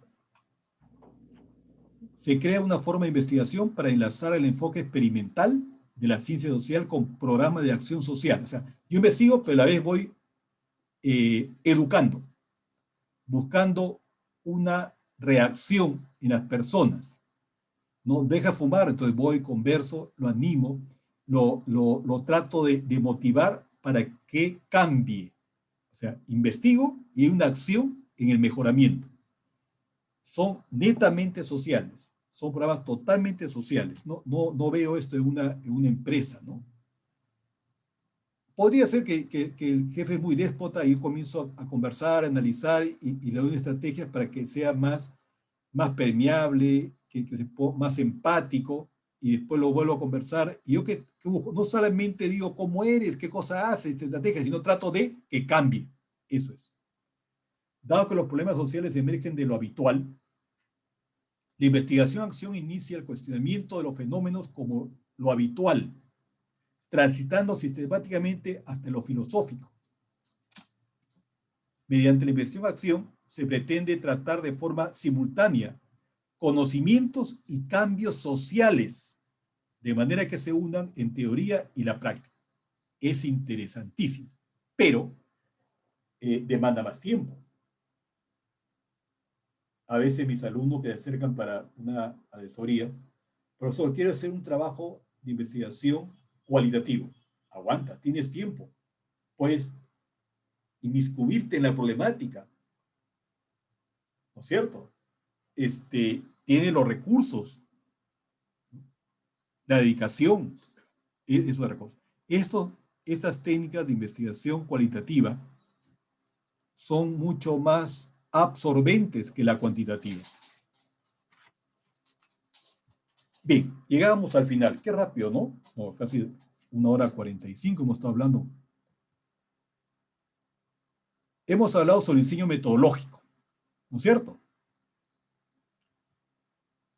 Se crea una forma de investigación para enlazar el enfoque experimental de la ciencia social con programas de acción social. O sea, yo investigo, pero a la vez voy educando, buscando una reacción en las personas. No deja fumar, entonces voy, converso, lo animo, lo trato de motivar para que cambie. O sea, investigo y hay una acción en el mejoramiento. Son netamente sociales, son programas totalmente sociales. No veo esto en una empresa, ¿no? Podría ser que el jefe es muy déspota y yo comienzo a conversar, a analizar y le doy estrategias para que sea más permeable, que sea más empático, y después lo vuelvo a conversar. Y yo que busco, no solamente digo cómo eres, qué cosa haces, estrategias, sino trato de que cambie. Eso es. Dado que los problemas sociales emergen de lo habitual, la investigación-acción inicia el cuestionamiento de los fenómenos como lo habitual, transitando sistemáticamente hasta lo filosófico. Mediante la investigación-acción se pretende tratar de forma simultánea conocimientos y cambios sociales, de manera que se unan en teoría y la práctica. Es interesantísimo, pero demanda más tiempo. A veces mis alumnos que se acercan para una asesoría, profesor, quiero hacer un trabajo de investigación cualitativo. Aguanta, tienes tiempo. Puedes inmiscuirte en la problemática, ¿no es cierto? Tiene los recursos, la dedicación, es otra cosa. Estas técnicas de investigación cualitativa son mucho más absorbentes que la cuantitativa. Bien, llegamos al final. Qué rápido, ¿no? No, casi 1 hora 45 hemos estado hablando. Hemos hablado sobre el diseño metodológico, ¿no es cierto?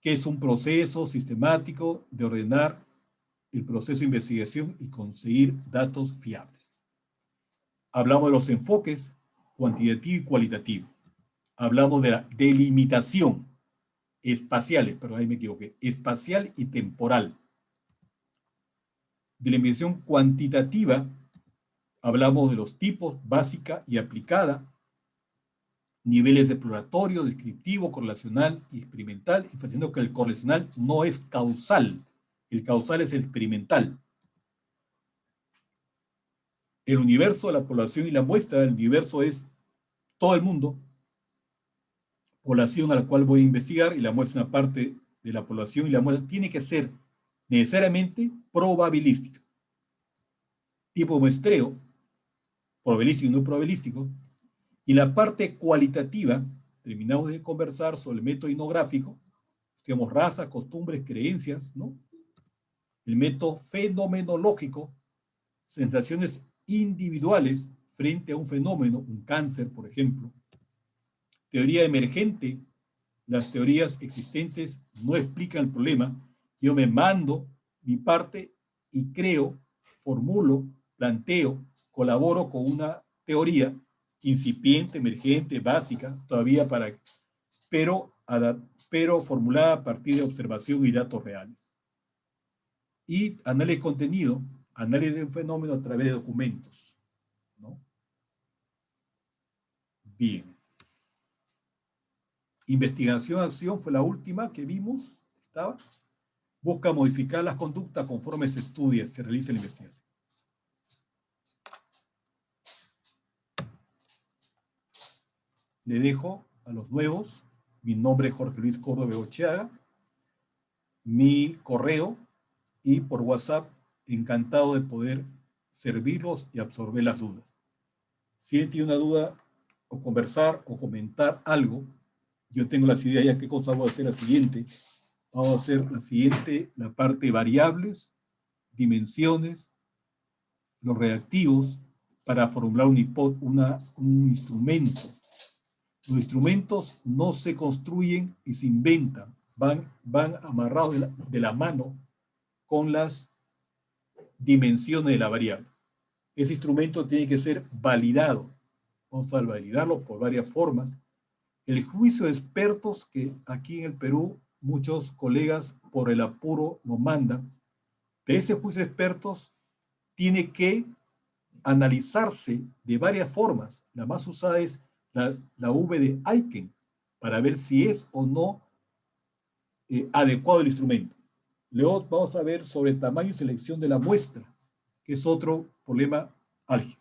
Que es un proceso sistemático de ordenar el proceso de investigación y conseguir datos fiables. Hablamos de los enfoques cuantitativo y cualitativo. Hablamos de la delimitación espaciales, pero ahí me equivoqué, espacial y temporal. De la investigación cuantitativa, hablamos de los tipos, básica y aplicada, niveles de exploratorio, descriptivo, correlacional y experimental, enfatizando que el correlacional no es causal, el causal es el experimental. El universo de la población y la muestra, el universo es todo el mundo, población a la cual voy a investigar, y la muestra es una parte de la población, y la muestra tiene que ser necesariamente probabilística. Tipo muestreo, probabilístico y no probabilístico, y la parte cualitativa, terminamos de conversar sobre el método etnográfico, digamos razas, costumbres, creencias, ¿no? El método fenomenológico, sensaciones individuales frente a un fenómeno, un cáncer, por ejemplo. Teoría emergente, las teorías existentes no explican el problema, yo me mando mi parte y creo, formulo, planteo, colaboro con una teoría incipiente, emergente, básica, todavía pero formulada a partir de observación y datos reales. Y análisis de contenido, análisis de un fenómeno a través de documentos, ¿no? Bien. Investigación-acción fue la última que vimos. Estaba. Busca modificar las conductas conforme se estudia, se realiza la investigación. Le dejo a los nuevos. Mi nombre es Jorge Luis Córdoba Ocheaga. Mi correo y por WhatsApp, encantado de poder servirlos y absorber las dudas. Si alguien tiene una duda, o conversar, o comentar algo, yo tengo las ideas ya qué cosa voy a hacer la siguiente. Vamos a hacer la siguiente, la parte de variables, dimensiones, los reactivos, para formular un instrumento. Los instrumentos no se construyen y se inventan, van amarrados de la mano con las dimensiones de la variable. Ese instrumento tiene que ser validado. Vamos a validarlo por varias formas. El juicio de expertos, que aquí en el Perú muchos colegas por el apuro nos mandan, de ese juicio de expertos tiene que analizarse de varias formas. La más usada es la V de Aiken, para ver si es o no adecuado el instrumento. Luego vamos a ver sobre tamaño y selección de la muestra, que es otro problema álgido.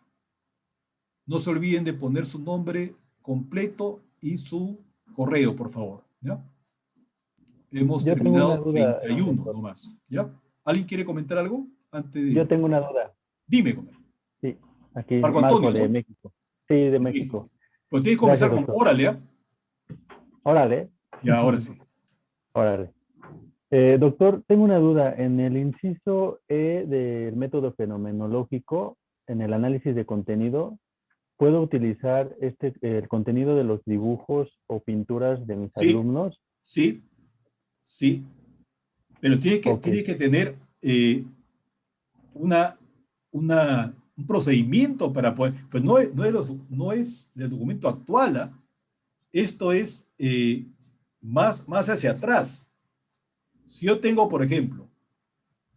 No se olviden de poner su nombre completo y su correo, por favor. ¿Ya? Hemos terminado 31 nomás. ¿Ya? ¿Alguien quiere comentar algo? Antes de... Yo tengo una duda. Dime, Gómez. Sí, aquí Marco Antonio, de ¿no? México. Sí, de México. Pues tienes que comenzar con órale, ¿eh? Órale. Ya, ahora sí. Órale. Doctor, tengo una duda. En el inciso E del método fenomenológico, en el análisis de contenido, ¿puedo utilizar el contenido de los dibujos o pinturas de mis alumnos? Sí, sí. Pero tiene que tener un procedimiento para poder... Pues no es del documento actual, ¿eh? Esto es más hacia atrás. Si yo tengo, por ejemplo,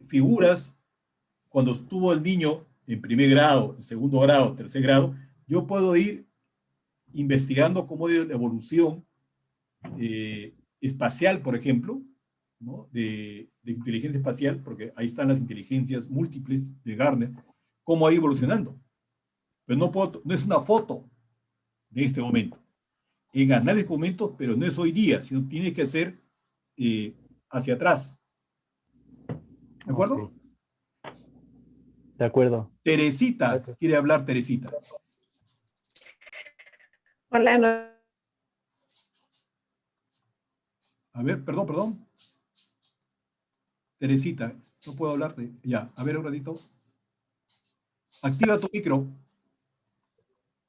figuras cuando estuvo el niño en primer grado, en segundo grado, tercer grado, yo puedo ir investigando cómo es la evolución espacial, por ejemplo, ¿no? de inteligencia espacial, porque ahí están las inteligencias múltiples de Gardner, cómo ha ido evolucionando. Pero no es una foto de este momento. En análisis de documentos, pero no es hoy día, sino tiene que ser hacia atrás. ¿De acuerdo? Okay. De acuerdo. Teresita, quiere hablar Teresita. Hola, A ver, perdón. Teresita, no puedo hablarte. Ya, a ver un ratito. Activa tu micro.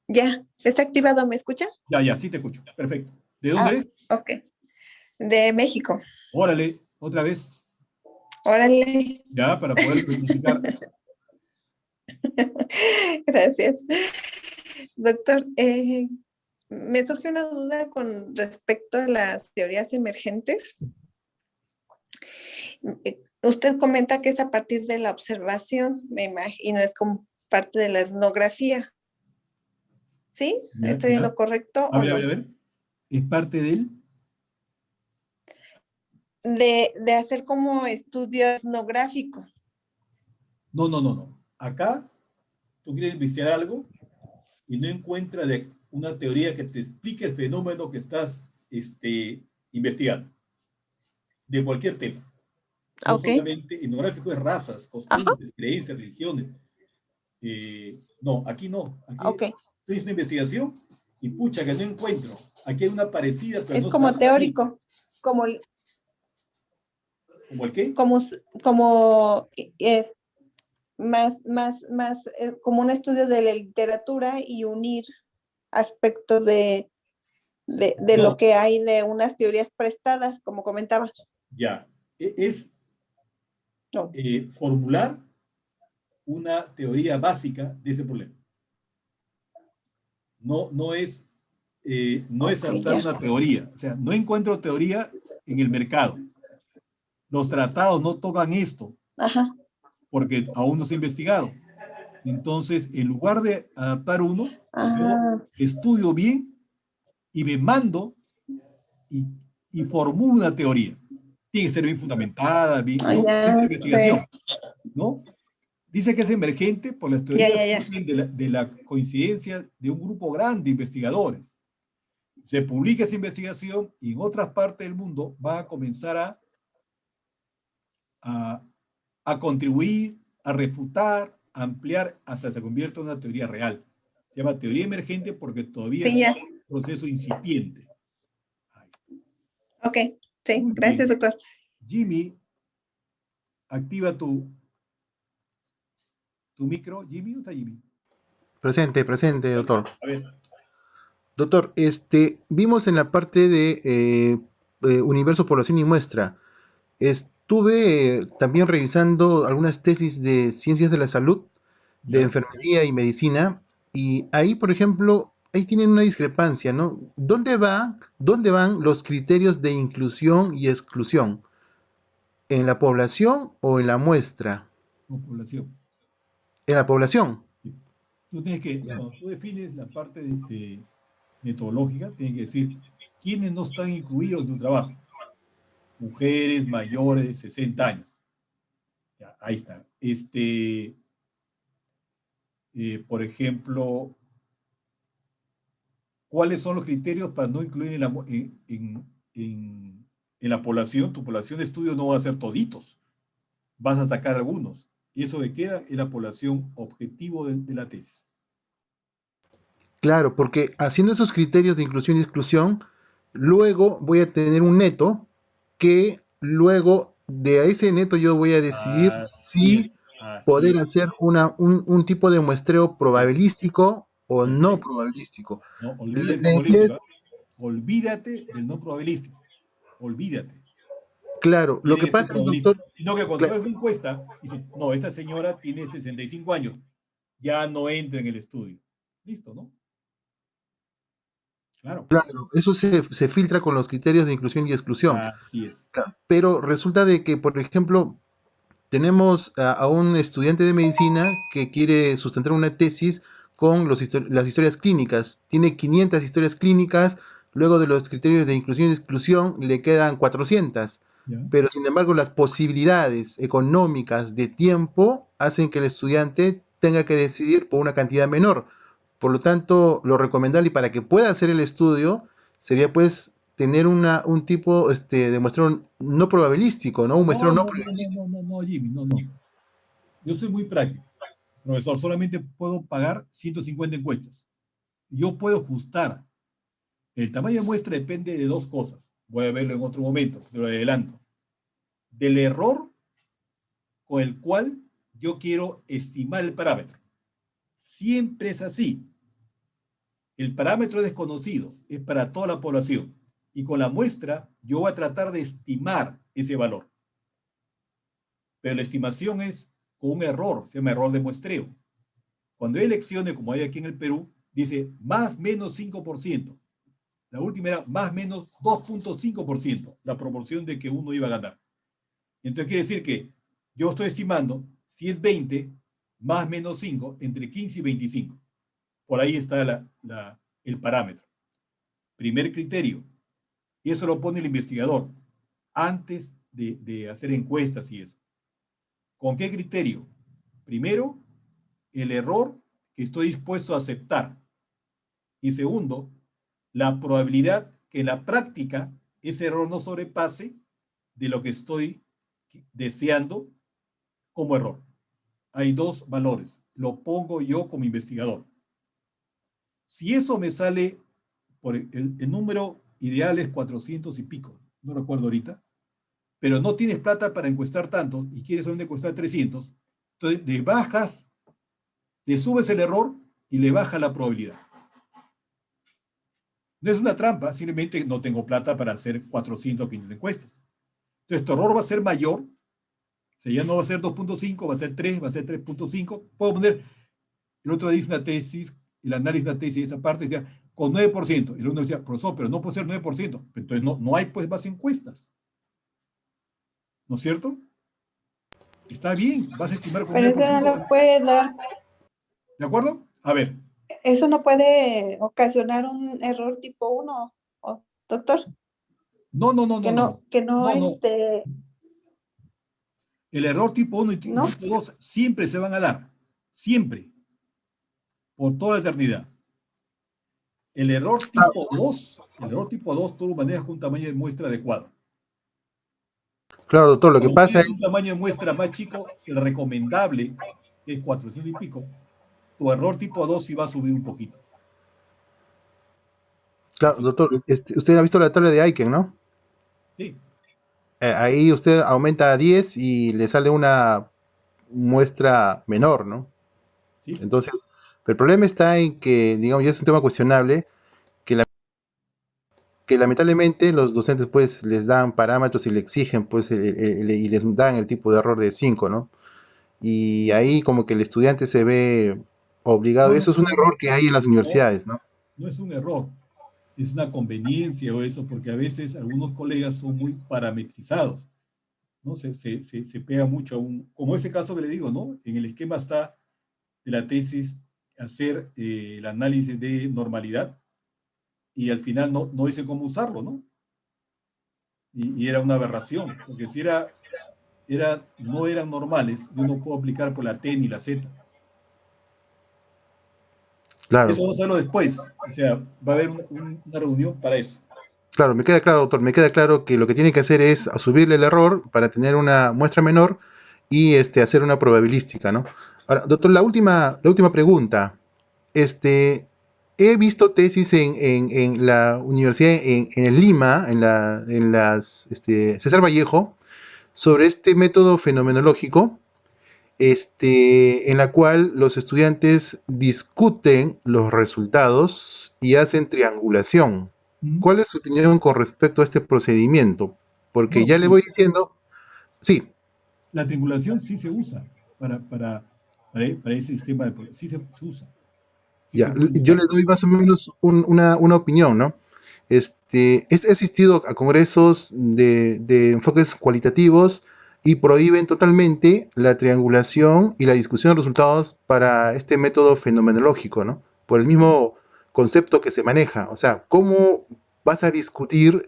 Ya, está activado, ¿me escucha? Ya, sí te escucho. Perfecto. ¿De dónde eres? Ok, de México. Órale, otra vez. Órale. Ya, para poder identificar. Gracias. Doctor, me surge una duda con respecto a las teorías emergentes. Usted comenta que es a partir de la observación, me imagino, es como parte de la etnografía. ¿Sí? Ya, ¿Estoy en ya. lo correcto A o ver, no? a ver. ¿Es parte de él? De hacer como estudio etnográfico. No. Acá tú quieres investigar algo y no encuentras una teoría que te explique el fenómeno que estás investigando, de cualquier tema. No Ok. solamente etnográfico de razas, Ajá. costumbres, creencias, religiones. No, aquí no. Aquí Ok. estoy haciendo una investigación y pucha que no encuentro. Aquí hay una parecida, pero Es no como está aquí. teórico, como ¿Como el qué? como es más como un estudio de la literatura y unir aspectos de No, lo que hay de unas teorías prestadas, como comentaba. ya. Es No. formular una teoría básica de ese problema. No es adaptar ya. una teoría. O sea, no encuentro teoría en el mercado. Los tratados no tocan esto. Ajá. Porque aún no se ha investigado. Entonces, en lugar de adaptar uno, yo estudio bien y me mando y formulo una teoría. Tiene que ser bien fundamentada, bien, ¿no? Es investigación, ¿no? Dice que es emergente por las teorías de la coincidencia de un grupo grande de investigadores. Se publica esa investigación y en otras partes del mundo va a comenzar a contribuir, a refutar, a ampliar, hasta se convierte en una teoría real. Se llama teoría emergente porque todavía es un proceso incipiente. Ok, sí, Muy gracias, bien. doctor. Jimmy, activa tu micro. ¿Jimmy o está Jimmy? Presente, doctor. A ver. Doctor, vimos en la parte de universo, población y muestra. Estuve también revisando algunas tesis de ciencias de la salud, de enfermería y medicina, y ahí, por ejemplo, ahí tienen una discrepancia, ¿no? ¿Dónde van los criterios de inclusión y exclusión? ¿En la población o en la muestra? No, población. En la población. Tú tienes que, cuando tú defines la parte metodológica, tienes que decir quiénes no están incluidos en tu trabajo. Mujeres mayores de 60 años. Ya, ahí está. Por ejemplo, ¿cuáles son los criterios para no incluir en la población? Tu población de estudio no va a ser toditos. Vas a sacar algunos. Y eso que queda es la población objetivo de la tesis. Claro, porque haciendo esos criterios de inclusión y exclusión, luego voy a tener un neto que luego de ese neto yo voy a decidir si poder hacer un tipo de muestreo probabilístico o no probabilístico. No, olvídate del no probabilístico. Olvídate. Claro, lo que pasa es, doctor... Sino que cuando haces una encuesta, dice, no, esta señora tiene 65 años, ya no entra en el estudio. Listo, ¿no? Claro. Claro, eso se filtra con los criterios de inclusión y exclusión. Así es. Claro, pero resulta de que, por ejemplo, tenemos a un estudiante de medicina que quiere sustentar una tesis con las historias clínicas. Tiene 500 historias clínicas, luego de los criterios de inclusión y exclusión le quedan 400. Pero sin embargo las posibilidades económicas de tiempo hacen que el estudiante tenga que decidir por una cantidad menor. Por lo tanto, lo recomendable y para que pueda hacer el estudio sería pues tener un tipo de muestreo no probabilístico, ¿no? Un muestreo no probabilístico. No, Jimmy, no. Yo soy muy práctico. Profesor, solamente puedo pagar 150 encuestas. Yo puedo ajustar. El tamaño de muestra depende de dos cosas. voy a verlo en otro momento, te lo adelanto, del error con el cual yo quiero estimar el parámetro. Siempre es así. El parámetro desconocido es para toda la población y con la muestra yo voy a tratar de estimar ese valor. Pero la estimación es con un error, se llama error de muestreo. Cuando hay elecciones, como hay aquí en el Perú, dice más menos 5%. La última era más menos 2.5%, la proporción de que uno iba a ganar. Entonces quiere decir que yo estoy estimando, si es 20, más menos 5, entre 15 y 25. Por ahí está el parámetro. Primer criterio. Y eso lo pone el investigador antes de hacer encuestas y eso. ¿Con qué criterio? Primero, el error que estoy dispuesto a aceptar. Y segundo, la probabilidad que en la práctica ese error no sobrepase de lo que estoy deseando como error. Hay dos valores. Lo pongo yo como investigador. Si eso me sale, por el número ideal es 400 y pico, no recuerdo ahorita, pero no tienes plata para encuestar tanto y quieres solamente encuestar 300, entonces le bajas, le subes el error y le baja la probabilidad. No es una trampa, simplemente no tengo plata para hacer 400 o 500 encuestas. Entonces tu error va a ser mayor, o sea, ya no va a ser 2.5, va a ser 3, va a ser 3.5. Puedo poner, el otro dice una tesis, el análisis de una tesis de esa parte decía, con 9%. El uno decía, profesor, pero no puede ser 9%. Entonces no hay pues más encuestas. ¿No es cierto? Está bien, vas a estimar con Pero 9%. eso no lo puede dar. ¿De acuerdo? A ver. Eso no puede ocasionar un error tipo 1, doctor. No. Que no. El error tipo 1 y tipo 2 siempre se van a dar. Siempre. Por toda la eternidad. El error tipo 2, tú lo manejas con un tamaño de muestra adecuado. Claro, doctor, lo que pasa es... un tamaño de muestra más chico, el recomendable, que es 400 y pico, tu error tipo 2 sí va a subir un poquito. Claro, doctor, usted ha visto la tabla de Aiken, ¿no? Sí. Ahí usted aumenta a 10 y le sale una muestra menor, ¿no? Sí. Entonces, el problema está en que, digamos, ya es un tema cuestionable, que lamentablemente los docentes pues les dan parámetros y le exigen pues y les dan el tipo de error de 5, ¿no? Y ahí como que el estudiante se ve obligado, eso es un error que hay en las universidades, ¿no? No es un error, es una conveniencia o eso, porque a veces algunos colegas son muy parametrizados, ¿no? Se pega mucho a como ese caso que le digo, ¿no? En el esquema está de la tesis hacer el análisis de normalidad y al final no dice cómo usarlo, ¿no? Y era una aberración, porque si no eran normales, yo no puedo aplicar por la T ni la Z. Claro. Eso vamos a hacerlo después, o sea, va a haber una reunión para eso. Claro, me queda claro, doctor, me queda claro que lo que tiene que hacer es subirle el error para tener una muestra menor y hacer una probabilística, ¿no? Ahora, doctor, la última pregunta. He visto tesis en la universidad en Lima, en las César Vallejo, sobre este método fenomenológico, en la cual los estudiantes discuten los resultados y hacen triangulación. ¿Cuál es su opinión con respecto a este procedimiento? Porque No, ya sí. le voy diciendo, sí. La triangulación sí se usa para ese sistema sí se usa. Sí Ya, yo le doy más o menos una opinión, ¿no? He asistido a congresos de enfoques cualitativos y prohíben totalmente la triangulación y la discusión de resultados para este método fenomenológico, ¿no? Por el mismo concepto que se maneja. O sea, ¿cómo vas a discutir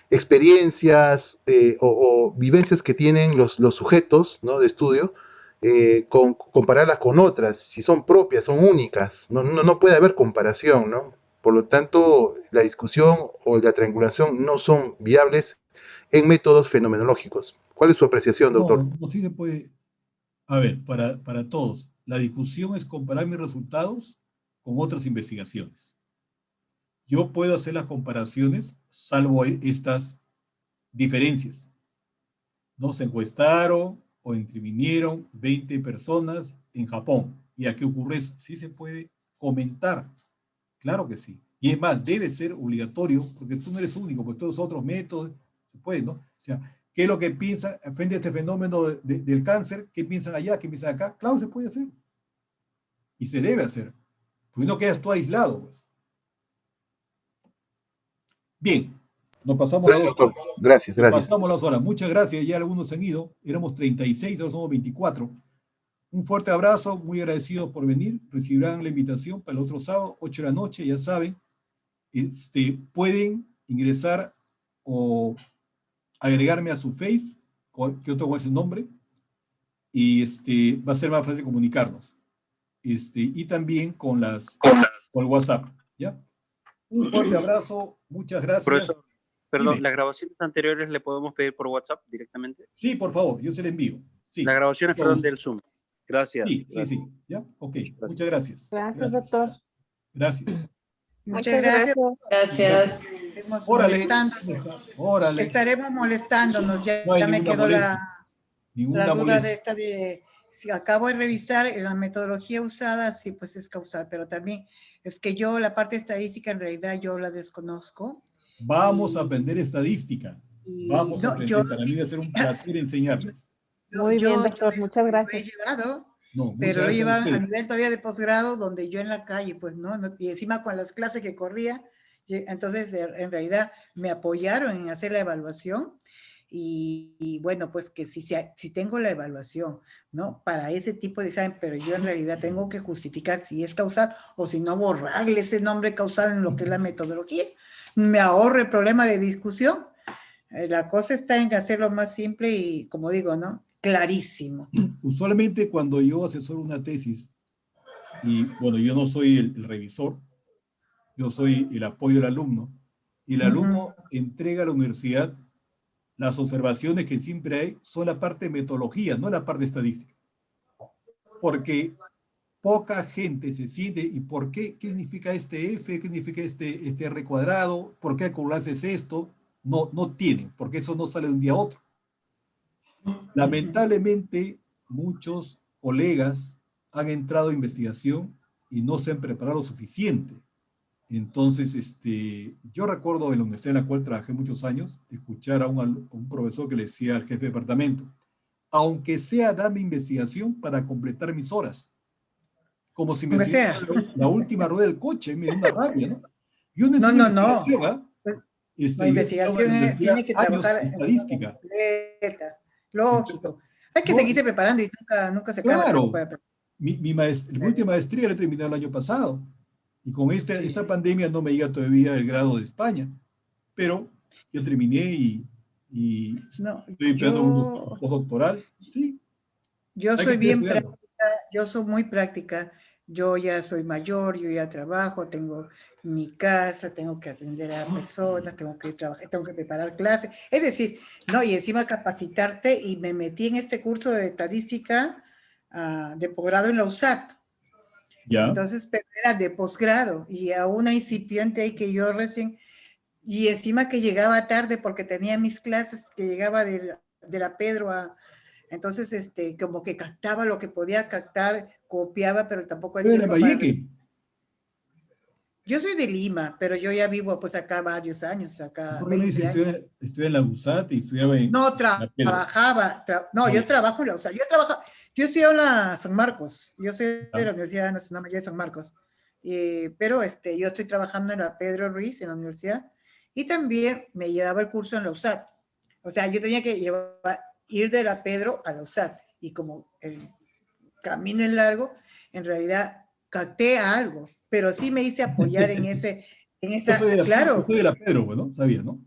experiencias o vivencias que tienen los sujetos, ¿no?, de estudio? Compararlas con otras, si son propias, son únicas, no puede haber comparación, ¿no? Por lo tanto, la discusión o la triangulación no son viables en métodos fenomenológicos. ¿Cuál es su apreciación, doctor? No sí se puede. A ver, para todos, la discusión es comparar mis resultados con otras investigaciones. yo puedo hacer las comparaciones, salvo estas diferencias. No se encuestaron o intervinieron 20 personas en Japón. ¿Y aquí ocurre eso? Sí se puede comentar. Claro que sí. Y es más, debe ser obligatorio, porque tú no eres único, porque todos los otros métodos, se puede, ¿no? O sea, ¿qué es lo que piensa frente a este fenómeno del cáncer? ¿Qué piensan allá? ¿Qué piensan acá? Claro, se puede hacer. Y se debe hacer. Porque no quedas tú aislado, pues. Bien, nos pasamos Gracias, doctor. Gracias, Nos gracias. pasamos las horas. Muchas gracias. Ya algunos se han ido. Éramos 36, ahora somos 24. Un fuerte abrazo, muy agradecidos por venir. Recibirán la invitación para el otro sábado, 8 de la noche, ya saben. Pueden ingresar o agregarme a su Face, que otro es el nombre, y va a ser más fácil comunicarnos. Y también con el WhatsApp, ¿ya? Un fuerte abrazo, muchas gracias. Profesor, perdón, Dime. ¿las grabaciones anteriores le podemos pedir por WhatsApp directamente? Sí, por favor, yo se le envío. Sí, las grabaciones, perdón, del Zoom. Gracias. Sí, gracias. sí, sí. ¿Ya? Ok, Gracias. muchas gracias. Gracias, doctor. Gracias. Muchas gracias. Gracias. Estaremos Órale. molestándonos. Órale. Estaremos molestándonos. Ya, No hay ya me ninguna quedó molestia. Ninguna la duda molestia. de esta de, si acabo de revisar la metodología usada, sí, pues es causal, pero también es que yo la parte estadística en realidad yo la desconozco. Vamos a aprender estadística. Vamos a aprender. Para mí va a ser un placer enseñarles. Muy bien, doctor. Muchas gracias. Lo he llevado, No, pero lo he muchas gracias llevado a ustedes. nivel todavía de posgrado, donde yo en la calle, pues no, y encima con las clases que corría, entonces en realidad me apoyaron en hacer la evaluación. Y bueno, pues que si tengo la evaluación, ¿no? Para ese tipo de examen, pero yo en realidad tengo que justificar si es causal o si no borrarle ese nombre causal en lo que es la metodología. Me ahorro el problema de discusión. La cosa está en hacerlo más simple y, como digo, ¿no? Clarísimo. Usualmente cuando yo asesoro una tesis, y bueno, yo no soy el revisor, yo soy el apoyo del alumno, y el alumno entrega a la universidad las observaciones que siempre hay, son la parte de metodología, no la parte estadística. Porque poca gente se siente, ¿y por qué? ¿Qué significa este F? ¿Qué significa este R cuadrado? ¿Por qué acumularse es esto? No tienen, porque eso no sale de un día a otro. Lamentablemente, muchos colegas han entrado a investigación y no se han preparado lo suficiente. Entonces, yo recuerdo en la universidad en la cual trabajé muchos años, escuchar a un profesor que le decía al jefe de departamento, aunque sea dame investigación para completar mis horas. Como si me decía la última rueda del coche, me dio una rabia, ¿no? Yo no necesito investigación, ¿ah? La investigación tiene que trabajar en estadística. Lógico. Hay que seguirse preparando y nunca se acaba. Claro. Mi última maestría la he terminado el año pasado. Y con esta pandemia no me llega todavía el grado de España. Pero yo terminé y estoy esperando un postdoctoral. Sí. Yo soy bien práctica, yo soy muy práctica. Yo ya soy mayor, yo ya trabajo, tengo mi casa, tengo que atender a personas, tengo que trabajar, tengo que preparar clases. Es decir, no, y encima capacitarte, y me metí en este curso de estadística de posgrado en la USAT. ¿Ya? Entonces, pero era de posgrado y a una incipiente ahí que yo recién, y encima que llegaba tarde porque tenía mis clases, que llegaba de la Pedro a... Entonces, como que captaba lo que podía captar, copiaba, pero tampoco el tiempo para... Yo soy de Lima, pero yo ya vivo pues acá varios años, acá ¿Por qué no dices estudié en la USAT y estudiaba en... No, trabajaba, yo trabajo en la USAT, yo estudié en la San Marcos, yo soy de la Universidad Nacional Mayor de San Marcos, pero yo estoy trabajando en la Pedro Ruiz, en la universidad, y también me llevaba el curso en la USAT, o sea, yo tenía que ir de la Pedro a la USAT, y como el camino es largo, en realidad capté algo, pero sí me hice apoyar en esa, claro. Yo soy de la Pedro, bueno, sabía, ¿no?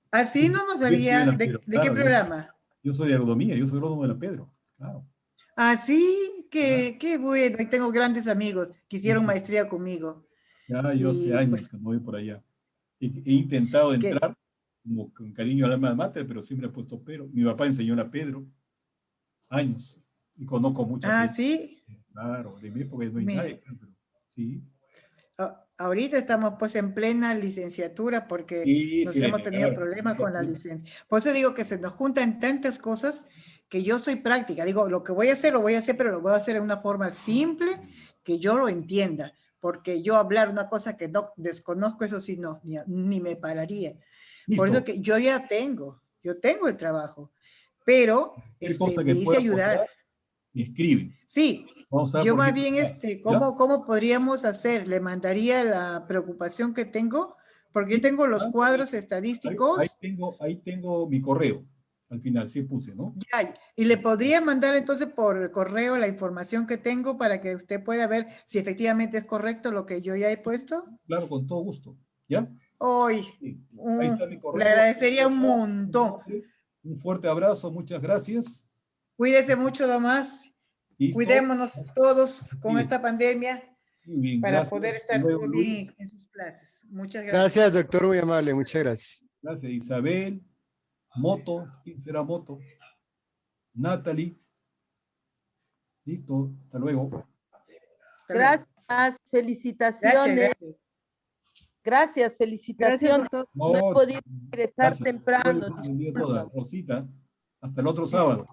Así no sabía. ¿De qué programa? Yo soy de agronomía, yo soy agrónomo de la Pedro, claro. Así, qué bueno, y tengo grandes amigos que hicieron maestría conmigo. Ya, yo hace años que no voy por allá. He intentado entrar como con cariño al alma mater, pero siempre he puesto pero. Mi papá enseñó en la Pedro años y conozco mucha gente. ¿Sí? Claro, de mi época no hay nadie, pero sí. ahorita estamos pues en plena licenciatura porque Sí, nos sí, hemos tenido claro. problemas con la licencia. Por eso digo que se nos juntan tantas cosas que yo soy práctica. Digo, lo que voy a hacer, lo voy a hacer, pero lo voy a hacer en una forma simple que yo lo entienda. Porque yo hablar una cosa que no desconozco, eso sí, no, ni me pararía. Por Listo. eso que yo tengo el trabajo, pero Cualquier cosa me que hice pueda ayudar. apoyar, me escriben. Sí, Vamos a ver yo por más qué bien, chat, ¿ya? ¿cómo podríamos hacer? Le mandaría la preocupación que tengo, porque yo Sí, tengo los mándame. cuadros Ahí estadísticos, ahí tengo mi correo. Al final sí puse, ¿no? ya, y le podría mandar entonces por el correo la información que tengo para que usted pueda ver si efectivamente es correcto lo que yo ya he puesto. Claro, con todo gusto. ¿Ya? Hoy, Sí. Ahí está mi le correo. agradecería un montón. Un fuerte abrazo, muchas gracias. Cuídese mucho, Tomás. Listo. Cuidémonos todos con Sí. esta pandemia Muy bien, para gracias. poder Hasta estar luego, todos bien Luis. en sus clases. Muchas gracias. Gracias, doctor, muy amable, muchas gracias. Gracias, Isabel. Moto, ¿quién será Moto? Natalie. Listo, hasta luego. Gracias, felicitaciones. Gracias, felicitaciones. Gracias, doctor. No he podido ingresar temprano. Rosita, hasta el otro sábado.